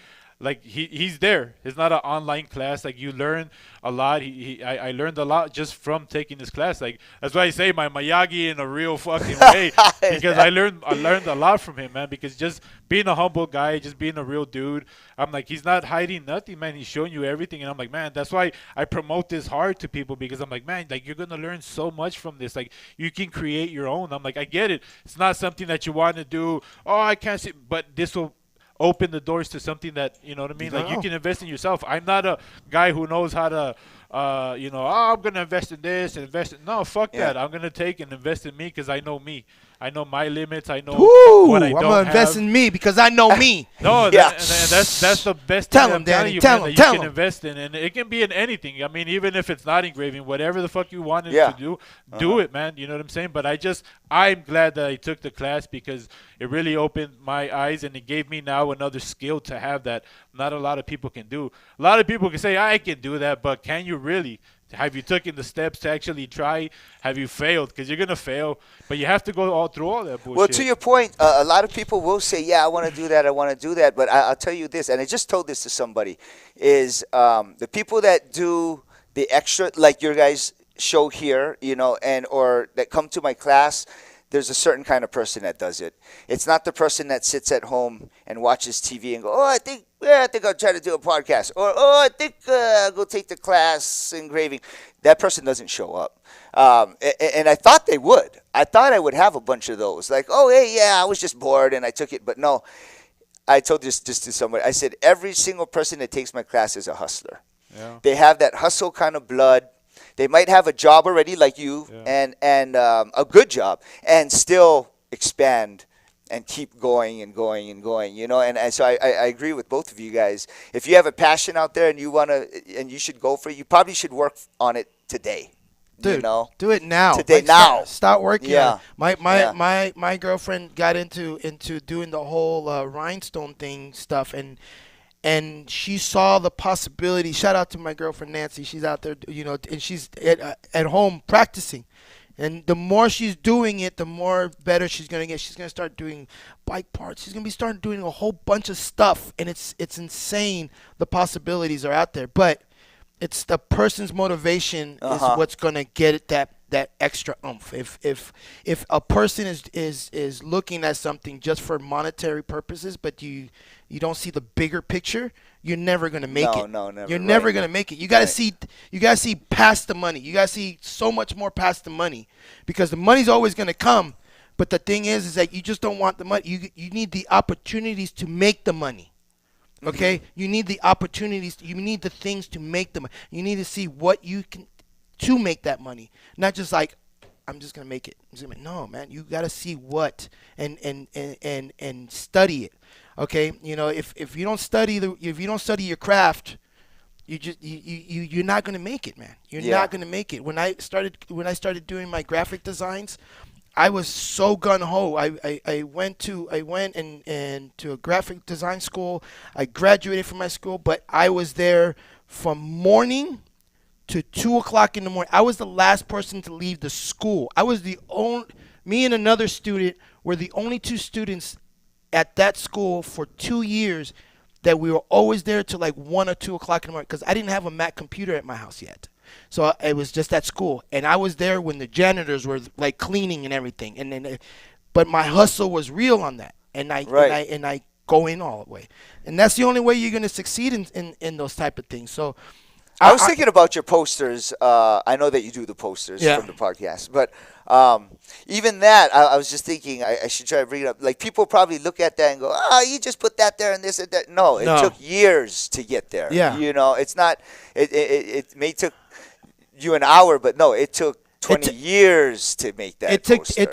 He's there. It's not an online class. You learn a lot. I learned a lot just from taking this class. That's why I say my Miyagi in a real fucking way, because I learned a lot from him, man. Because just being a humble guy, just being a real dude, I'm he's not hiding nothing, man. He's showing you everything, and I'm man, that's why I promote this hard to people, because I'm man, you're gonna learn so much from this. You can create your own. I'm I get it. It's not something that you want to do. Oh, I can't see, but this will open the doors to something that, you know what I mean? You can invest in yourself. I'm not a guy who knows how to, I'm going to invest in this and invest in. No, fuck that. I'm going to take and invest in me, because I know me. I know my limits. I know what I don't have. I'm going to invest in me because I know me. No, and that's the best thing I'm telling you, man, that you can invest in. And it can be in anything. Even if it's not engraving, whatever the fuck you wanted to do, do it, man. You know what I'm saying? But I'm glad that I took the class, because it really opened my eyes, and it gave me now another skill to have that not a lot of people can do. A lot of people can say, I can do that, but can you really? Have you taken the steps to actually try? Have you failed? Because you're going to fail, but you have to go through all that bullshit. Well, to your point, a lot of people will say, yeah, I want to do that, I want to do that. But I'll tell you this, and I just told this to somebody, is the people that do the extra, like your guys' show here, or that come to my class, there's a certain kind of person that does it. It's not the person that sits at home and watches TV and go, I think I'll try to do a podcast. Or, I think I'll go take the class engraving. That person doesn't show up. And I thought they would. I thought I would have a bunch of those. Hey, yeah, I was just bored and I took it. But no, I told this just to somebody. I said, every single person that takes my class is a hustler. Yeah. They have that hustle kind of blood. They might have a job already like you, and a good job, and still expand and keep going and going and going, And so I agree with both of you guys. If you have a passion out there and you want to, and you should go for it, you probably should work on it today. Dude, do it now. Today, now. Start working. Yeah. My girlfriend got into doing the whole rhinestone thing stuff, and she saw the possibility. Shout out to my girlfriend Nancy. She's out there, and she's at home practicing. And the more she's doing it, the more better she's gonna get. She's gonna start doing bike parts. She's gonna be starting doing a whole bunch of stuff, and it's insane. The possibilities are out there, but it's the person's motivation is what's gonna get it that extra oomph. If a person is looking at something just for monetary purposes, but you don't see the bigger picture, you're never gonna make it. No, never. You're never gonna make it. You gotta see past the money. You gotta see so much more past the money, because the money's always gonna come. But the thing is that you just don't want the money. You need the opportunities to make the money. Okay, you need the opportunities. You need the things to make the money. You need to see what you can to make that money, not just I'm just gonna make it. No, man, you gotta see what and study it. Okay, if you don't study your craft, you're not gonna make it, man. You're not gonna make it. When I started doing my graphic designs, I was so gun ho. I went and to a graphic design school. I graduated from my school, but I was there from morning to 2 o'clock in the morning. I was the last person to leave the school. I was the only. Me and another student were the only two students at that school for 2 years that we were always there till like 1 or 2 o'clock in the morning because I didn't have a Mac computer at my house yet. So it was just at school, and I was there when the janitors were like cleaning and everything. And then, but my hustle was real on that, and I go in all the way, and that's the only way you're gonna succeed in those type of things. So I was thinking about your posters. I know that you do the posters from the podcast, but even that, I was just thinking I should try to bring it up. Like people probably look at that and go, "Oh, you just put that there and this and that." No, it took years to get there. Yeah. You know, it's not. It may took you an hour, but no, it took 20 years to make that. It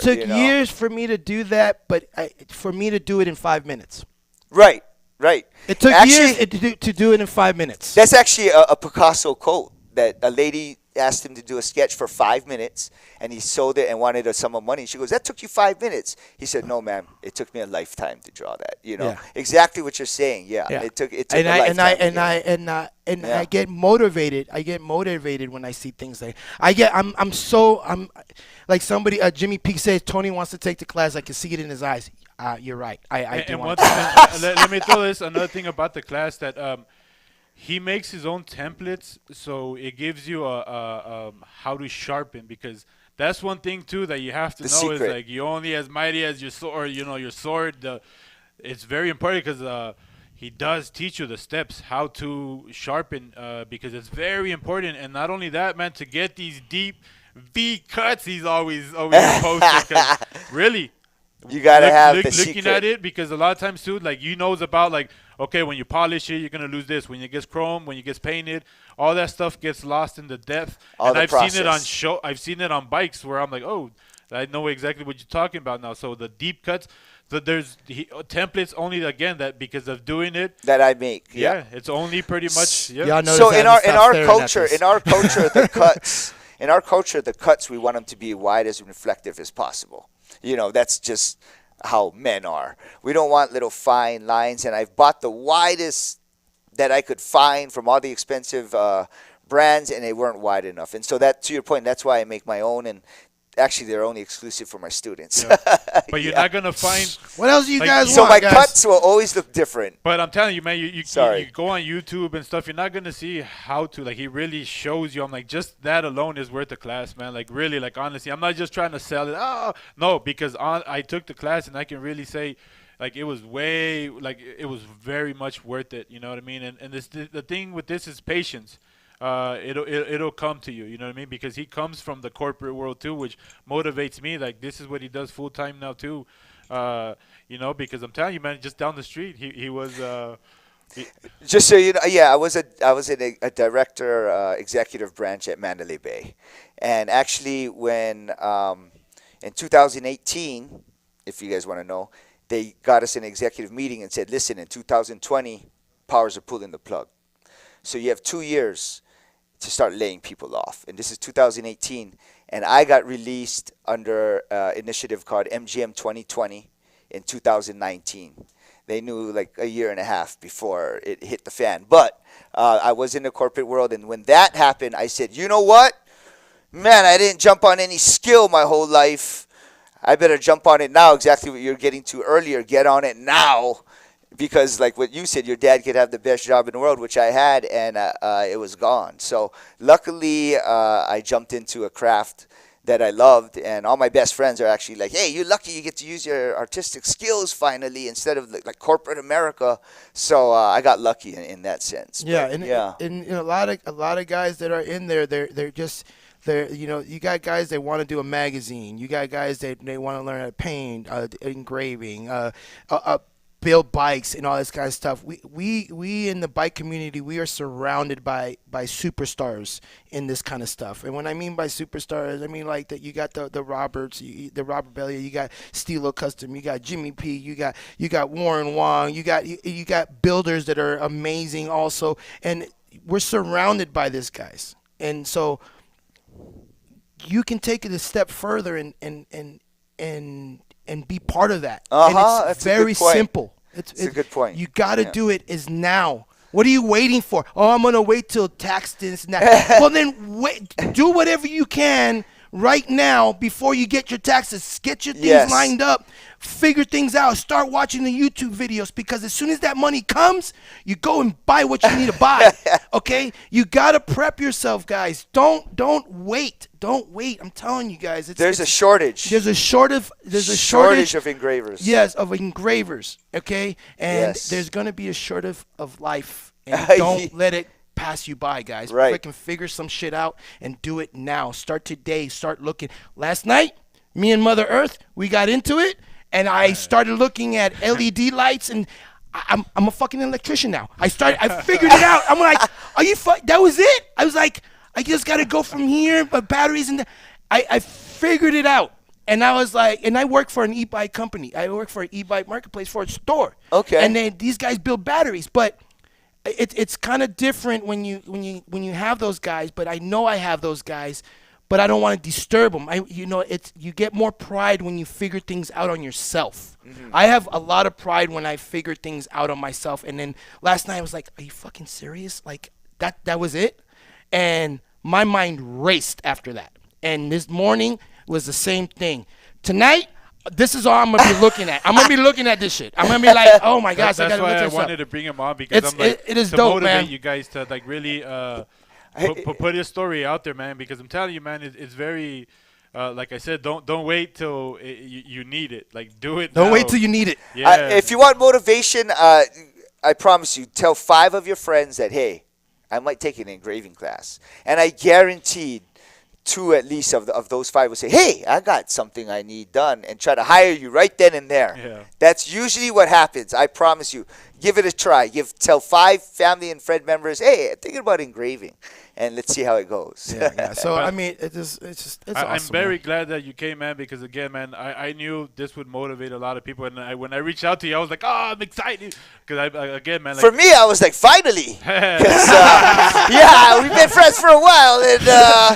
took years for me to do that, but for me to do it in 5 minutes. Right. Right. It took years to do it in 5 minutes. That's actually a Picasso quote that a lady asked him to do a sketch for 5 minutes, and he sold it and wanted a sum of money. She goes, "That took you 5 minutes." He said, "No, ma'am, it took me a lifetime to draw that." You know, exactly what you're saying. Yeah, it took a lifetime. I get motivated. I get motivated when I see things like I'm like somebody. Jimmy Peak says Tony wants to take the class. I can see it in his eyes. You're right. I do want to. Let me throw this another thing about the class that he makes his own templates, so it gives you a how to sharpen, because that's one thing too that you have to know is like you're only as mighty as your sword. You know, your sword. It's very important because he does teach you the steps how to sharpen because it's very important. And not only that, man, to get these deep V cuts, he's always posting. Really. You gotta have the secret. Looking at it, because a lot of times too, like he knows about like, okay, when you polish it, you're gonna lose this. When it gets chrome, when it gets painted, all that stuff gets lost in the depth. And I've seen it on I've seen it on bikes where I'm like, oh, I know exactly what you're talking about now. So the deep cuts, there's templates only again that because of doing it that I make. Yeah, it's only pretty much. Yeah. So in our culture, the cuts. In our culture, the cuts, we want them to be wide as reflective as possible. You know, that's just how men are. We don't want little fine lines, and I've bought the widest that I could find from all the expensive brands, and they weren't wide enough. And so that, to your point, that's why I make my own, and actually they're only exclusive for my students. Yeah. But you're not going to find... What else do you guys want, So my cuts will always look different. But I'm telling you, man, you go on YouTube and stuff, you're not going to see how to, like, he really shows you. I'm like, just that alone is worth the class, man. Like, really, like, honestly, I'm not just trying to sell it. Oh, no, because I took the class, and I can really say, like, it was it was very much worth it. You know what I mean? And the thing with this is patience. It'll come to you, you know what I mean? Because he comes from the corporate world too, which motivates me. Like, this is what he does full time now too, you know. Because I'm telling you, man, just down the street, he was. Just so you know, I was in a director, executive branch at Mandalay Bay, and actually when in 2018, if you guys want to know, they got us an executive meeting and said, listen, in 2020, powers are pulling the plug, so you have 2 years to start laying people off. And this is 2018. And I got released under an initiative called MGM 2020 in 2019. They knew like a year and a half before it hit the fan. But I was in the corporate world. And when that happened, I said, you know what? Man, I didn't jump on any skill my whole life. I better jump on it now. Exactly what you're getting to earlier. Get on it now. Because like what you said, your dad could have the best job in the world, which I had, and it was gone. So luckily, I jumped into a craft that I loved, and all my best friends are actually like, hey, you're lucky you get to use your artistic skills finally instead of like corporate America. So I got lucky in that sense. Yeah, and a lot of guys that are in there, they're you know, you got guys that want to do a magazine. You got guys that they want to learn how to paint, engraving, build bikes and all this kind of stuff. We in the bike community, we are surrounded by superstars in this kind of stuff. And when I mean by superstars, I mean like that you got the Roberts, the Robert Bellier, you got Stilo Custom, you got Jimmy P, you got Warren Wong, you got builders that are amazing also, and we're surrounded by these guys. And so you can take it a step further and and be part of that. Uh-huh, And it's that's a good very point. simple. It's a good point. You got to Yeah. do it is now. What are you waiting for? Oh, I'm going to wait till tax this and that. Well, then wait, do whatever you can right now before you get your taxes. Get your things Yes. lined up. Figure things out. Start watching the YouTube videos, because as soon as that money comes, you go and buy what you need to buy. Okay? You got to prep yourself, guys. Don't wait. Don't wait. I'm telling you guys. There's a shortage. There's a shortage of engravers. Yes, of engravers, okay? And Yes. there's going to be a shortage of life. And don't let it pass you by, guys. Right. Freaking figure some shit out and do it now. Start today. Start looking. Last night, me and Mother Earth, we got into it, and I started looking at LED lights, and I'm a fucking electrician now. I figured it out. I'm like, are you that was it? I was like, I just got to go from here, but batteries and I figured it out. And I was like, and I work for an e-bike company. I work for an e-bike marketplace for a store. Okay. And then these guys build batteries, but it's kind of different when you have those guys. But I know I have those guys, but I don't want to disturb them. You get more pride when you figure things out on yourself. Mm-hmm. I have a lot of pride when I figure things out on myself. And then last night I was like, are you fucking serious? Like that was it? And my mind raced after that. And this morning was the same thing. Tonight, this is all I'm gonna be looking at. I'm gonna be looking at this shit. I'm gonna be like, oh my gosh, I That's gotta look why I this wanted up. to bring him on, because I'm like, it is to dope, motivate man. you guys to like really put your story out there, man. Because I'm telling you, man, it's very. Like I said, don't wait till you need it. Like, do it. Don't now. wait till you need it. Yeah. If you want motivation, I promise you, tell 5 of your friends that, hey, I might take an engraving class. And I guaranteed 2 at least of those 5 will say, hey, I got something I need done, and try to hire you right then and there. Yeah. That's usually what happens. I promise you. Give it a try. Tell 5 family and friend members, hey, I'm thinking about engraving, and let's see how it goes. Yeah. So I mean, it's awesome. I'm very man. glad that you came, man, because again, man, I knew this would motivate a lot of people, and when I reached out to you, I was like, oh, I'm excited, because again, man, like, For me, I was like, finally. 'Cause, yeah, we've been friends for a while, and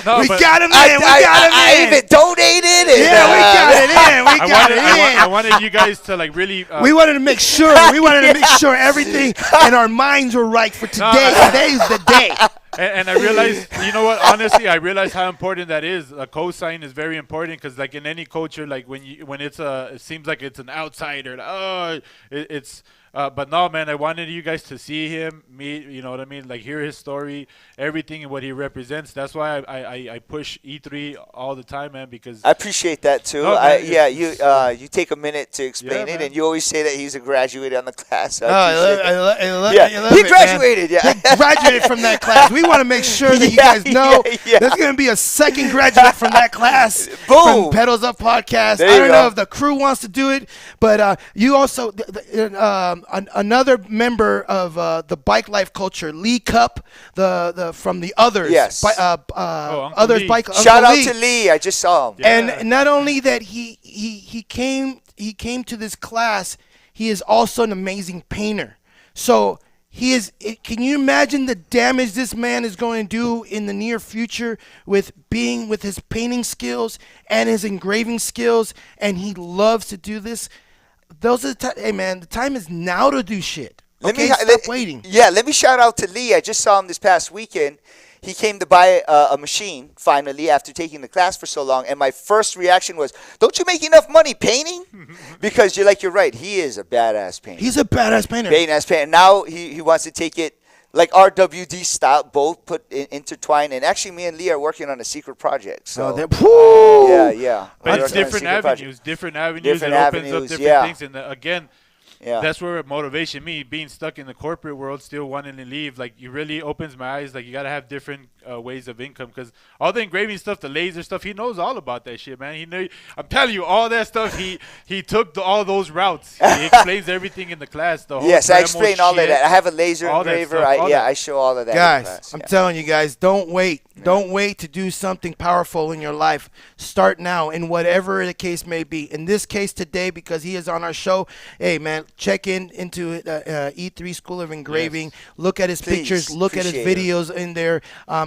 No, We but got him in. I even donated. And, Yeah, we got it in. We got it in. I wanted you guys to like really. We wanted to make sure. We wanted to make sure everything and our minds were right for today. Today's the day. And I realized, you know what? Honestly, I realized how important that is. A cosign is very important, because, like, in any culture, like when it seems like it's an outsider. Like, it's. But no, man, I wanted you guys to see him, meet, you know what I mean? Like, hear his story, everything and what he represents. That's why I push E3 all the time, man, because I appreciate that too. No, man, You take a minute to explain Yeah, it, man. and you always say that he's a graduate on the class. Oh, He graduated. Yeah, He graduated from that class. We want to make sure that you Yeah, guys know yeah. there's going to be a second graduate from that class. Boom. From Pedals Up Podcast. There I you don't go. know if the crew wants to do it, but you also another member of the bike life culture, Lee Cup, the from the Others. Yes. Uncle Others Lee. bike. Shout Uncle out Lee. to Lee. I just saw him. Yeah. And not only that he came to this class, he is also an amazing painter. So can you imagine the damage this man is going to do in the near future with his painting skills and his engraving skills, and he loves to do this. Those are hey man, the time is now to do shit. Stop waiting. Yeah, let me shout out to Lee. I just saw him this past weekend. He came to buy a machine finally after taking the class for so long, and my first reaction was, "Don't you make enough money painting?" Because you're right. He is a badass painter. He's a badass painter. Badass painter. Now he wants to take it like RWD style, both intertwined. And actually, me and Lee are working on a secret project. So yeah. But We're it's working on a different secret project. avenues. Different avenues. Different it opens up avenues, different yeah. things. And again, Yeah. that's where motivation, me being stuck in the corporate world, still wanting to leave, like, it really opens my eyes. Like, you got to have different ways of income, because all the engraving stuff, the laser stuff, he knows all about that shit, man. I'm telling you, all that stuff, he took all those routes. He explains everything in the class. The whole Yes, I Dremel explain all of shit, that. I have a laser all that engraver. stuff, all that. I show all of that. in Guys, class. I'm Yeah. telling you guys, don't wait. Don't wait to do something powerful in your life. Start now in whatever the case may be. In this case today, because he is on our show, hey, man, check into E3 School of Engraving. Yes. Look at his Please, pictures. Look at his appreciate it. videos in there.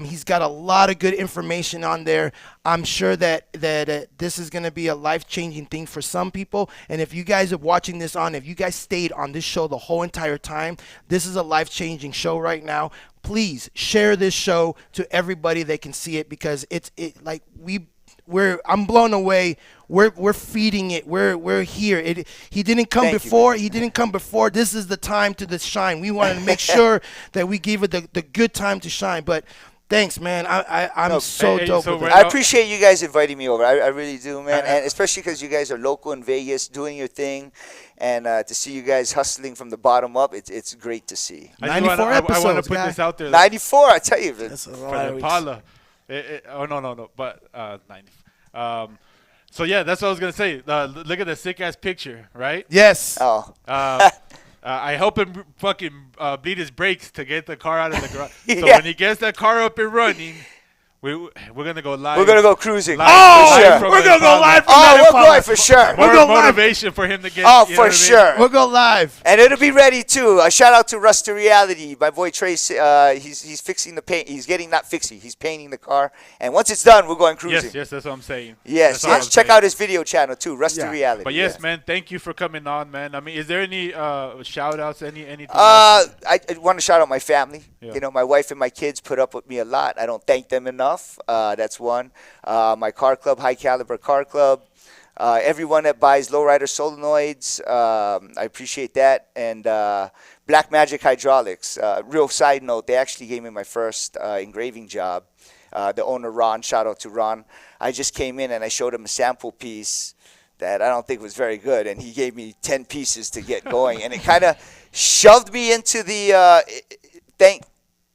He's got a lot of good information on there. I'm sure that this is going to be a life-changing thing for some people. And if you guys are watching this if you guys stayed on this show the whole entire time, this is a life-changing show right now. Please share this show to everybody that can see it, because I'm blown away. We're feeding it. We're here. He didn't come Thank you, before. man. He didn't come before. This is the time to shine. We wanted to make sure that we give it the good time to shine. But thanks, man. I'm so hey, dope so with we're it. I appreciate you guys inviting me over. I really do, man. Uh, And especially because you guys are local in Vegas, doing your thing, and to see you guys hustling from the bottom up, it's great to see. I just 94 I want to episodes, put guy. this out there. 94, I tell you. That's a For lot the of weeks. Impala. No. But 90. So yeah, that's what I was gonna say. Look at the sick ass picture, right? Yes. Oh, I help him fucking bleed his brakes to get the car out of the garage. So Yeah. when he gets that car up and running, we're gonna go live. we're gonna go cruising. Live, Oh, for sure. from we're the gonna go Impala. live from Oh, that we're Impala. going for sure. More We'll go live. motivation for him to get. Oh, you know for what I mean? sure. We'll go live. And it'll be ready too. A shout out to Rust to Reality. My boy Trace, he's fixing the paint. He's getting not fixing. He's painting the car. And once it's done, we're going cruising. Yes, that's what I'm saying. Yes, That's what I'm yes. Check saying. out his video channel too, Rust to Yeah. Reality. But yes, man, thank you for coming on, man. I mean, is there any shout outs, anything? I want to shout out my family. Yeah. You know, my wife and my kids put up with me a lot. I don't thank them enough. That's one. My car club, High Caliber Car Club. Everyone that buys lowrider solenoids, I appreciate that. And Black Magic Hydraulics. Real side note, they actually gave me my first engraving job. The owner, Ron, shout out to Ron. I just came in and I showed him a sample piece that I don't think was very good, and he gave me 10 pieces to get going. And it kind of shoved me into the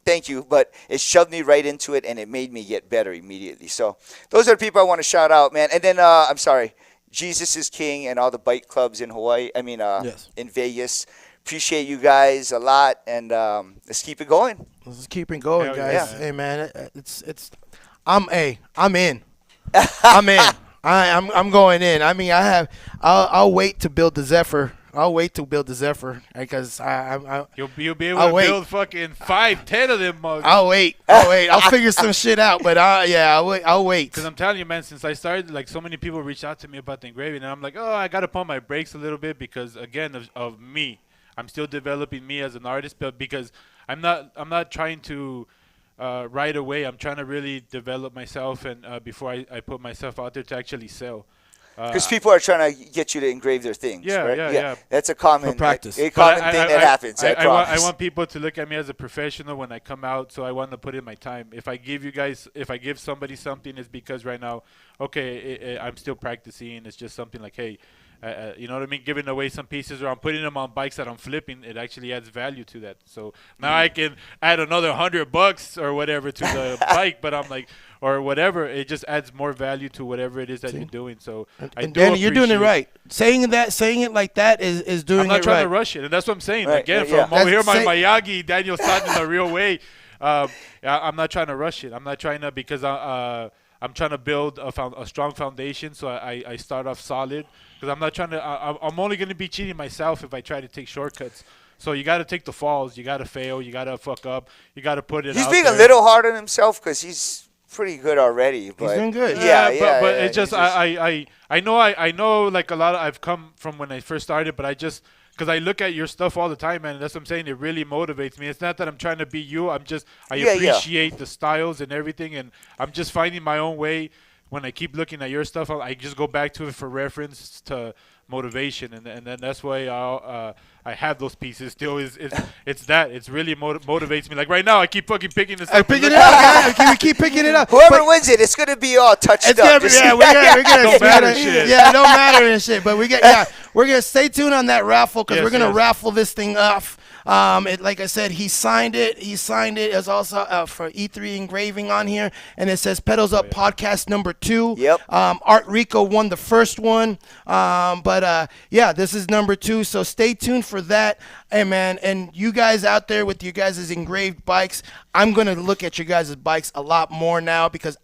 thank you, but it shoved me right into it, and it made me get better immediately. So those are the people I want to shout out, man. And then I'm sorry, Jesus is King and all the bike clubs in Hawaii. I mean, Yes. in Vegas. Appreciate you guys a lot, and let's keep it going. Let's just keep it going, Hell guys. yeah. Hey, man, I'm in. I'm in. I'm going in. I mean, I'll wait to build the Zephyr. Because You'll be able I'll to wait. build fucking 5-10 of them mugs. I'll wait. I'll figure some shit out. But I'll wait. Because I'm telling you, man, since I started, like, so many people reach out to me about the engraving, and I'm like, oh, I got to pump my brakes a little bit because, again, of me. I'm still developing me as an artist, but because I'm not trying to right away. I'm trying to really develop myself, and before I put myself out there to actually sell. Because people are trying to get you to engrave their things, Yeah, right? yeah. That's a common, practice. a common thing that happens. I I promise. want people to look at me as a professional when I come out, so I want to put in my time. If I give somebody something, it's because right now, okay, I'm still practicing. It's just something like, hey, you know what I mean? Giving away some pieces, or I'm putting them on bikes that I'm flipping. It actually adds value to that. So now I can add another $100 or whatever to the bike, but I'm like, or whatever. It just adds more value to whatever it is that you're doing. So And Danny, you're doing it right. Saying it like that is doing I'm not it trying right. to rush it, and that's what I'm saying. Right, Again, right, yeah. from over here, That's my Miyagi, Daniel Ssonn in a real way. I'm not trying to rush it. I'm not trying to, because I'm trying to build a strong foundation, so I start off solid. Because I'm not trying to. I'm only going to be cheating myself if I try to take shortcuts. So you got to take the falls. You got to fail. You got to fuck up. You got to put it He's out being there. a little hard on himself because he's pretty good already. But doing good. But it's just I know like a lot of, I've come from when I first started, but I just, because I look at your stuff all the time, man, and that's what I'm saying. It really motivates me. It's not that I'm trying to be you. I appreciate the styles and everything, and I'm just finding my own way. When I keep looking at your stuff, I just go back to it for reference to motivation, and then that's why I have those pieces still. It's that it's really motivates me. Like right now, I keep fucking picking this up. Picking it up, man. We keep picking it up. Whoever But wins it, it's gonna be all touched it's up. gonna be, Just- yeah, we're gonna Don't matter and shit. Yeah, it don't matter and shit. But we're gonna stay tuned on that raffle because Yes, we're gonna yes. raffle this thing off. Like I said, he signed it. He signed it as also for E3 Engraving on here, and it says Pedals Up Podcast number 2. Yep. Art Rico won the first one, but yeah, this is number 2. So stay tuned for that. Hey man, and you guys out there with your guys' engraved bikes, I'm gonna look at your guys' bikes a lot more now because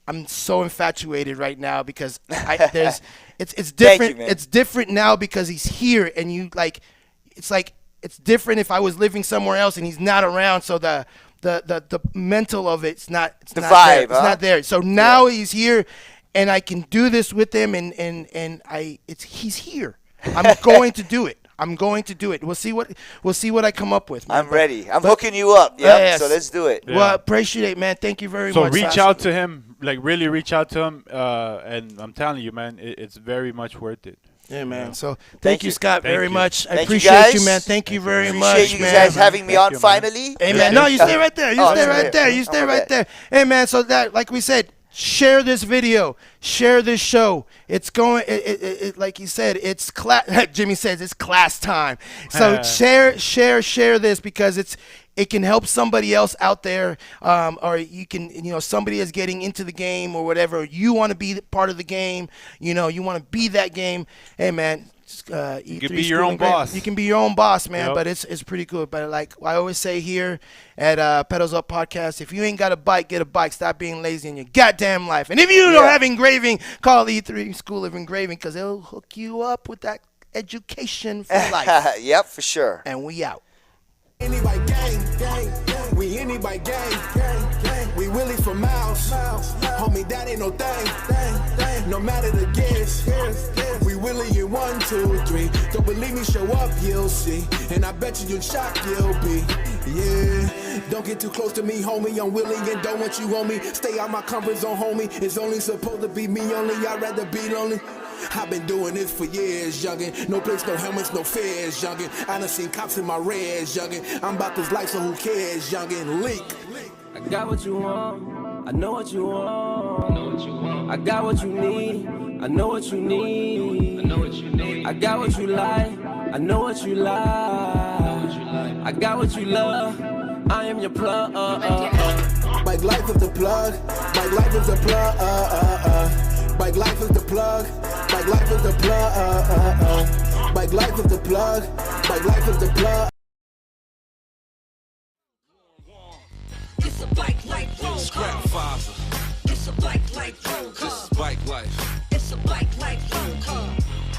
I'm so infatuated right now because it's different. man. It's different now because he's here, and you like, it's like it's different if I was living somewhere else and he's not around. So the mental of it's not The not vibe, there. It's huh? not there. So now he's here, and I can do this with him, and he's here. I'm going to do it. I'm going to do it. We'll see what I come up with. Man. I'm ready. I'm hooking you up. Yep. Yes. So let's do it. Yeah. Well, appreciate it, man. Thank you very So much. reach Sasha. out to him, like really reach out to him, and I'm telling you, man, it's very much worth it. Yeah, man. Yeah. So Thank thank you, you. Scott, Thank very you. much. I Thank you, appreciate guys. you, man. Thank you very much, Appreciate you man. guys having me Thank on you, man. finally. Hey, man. No, you stay right there. You Oh, stay sorry. right there. You stay Oh, my right bad. there. Hey, man. So that, like we said, share this video, share this show. It's going, like you said, it's class. Jimmy says it's class time. So share this because it can help somebody else out there, or you can, somebody is getting into the game or whatever. You want to be part of the game. You want to be that game. Hey, man. You can be your own boss. You can be your own boss, man. Yep. But it's pretty cool. But like I always say here at Pedals Up Podcast, if you ain't got a bike, get a bike. Stop being lazy in your goddamn life. And if you don't have engraving, call E3 School of Engraving because they'll hook you up with that education for life. Yep, for sure. And we out. Anybody gang. We anybody gang. We really from miles. Homie, that ain't no thing. No matter the guess. We really in 1, 2, 3. Don't believe me, show up, you'll see. And I bet you'll shock, you'll be. Yeah. Don't get too close to me, homie. I'm willing and don't want you on me. Stay out my comfort zone, homie. It's only supposed to be me only. I'd rather be lonely. I've been doing this for years, youngin'. No place, no helmets, no fears, youngin'. I done seen cops in my reds, youngin'. I'm about this life, so who cares, youngin'? Leak. I got what you want. I know what you want. I got what you need. I know what you need. I got what you like. I know what you like. I got what you love. I am your plug. Bike life is the plug. Bike life is the plug. Bike life is the plug. Bike life is the plug. Bike life is the plug. Bike life is the plug. It's a bike like roll Scrap call. father. It's a bike like roll This call. is bike life. It's a bike like roll call.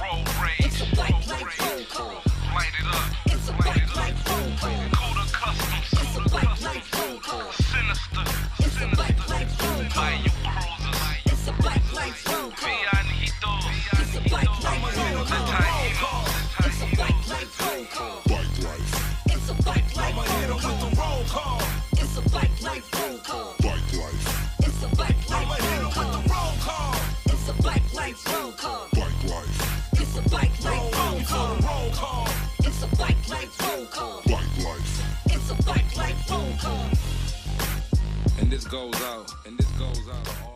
Road It's rage. a bike like roll call. Light it up. It's a bike like roll call. Coda Customs. It's a bike like roll call. Sinister. It's a bike like roll call. Buy you cruisers. It's a bike like roll call. Pianitos. It's a bike like roll call. It's a bike like roll call. Bike life. It's a bike like roll call. It's a bike like roll call. Bike life. It's a bike like roll call. It's a bike like roll call. Bike life. It's a bike like roll call. It's a bike like roll call. Bike life. It's a bike like roll call. And this goes out. And this goes out to all.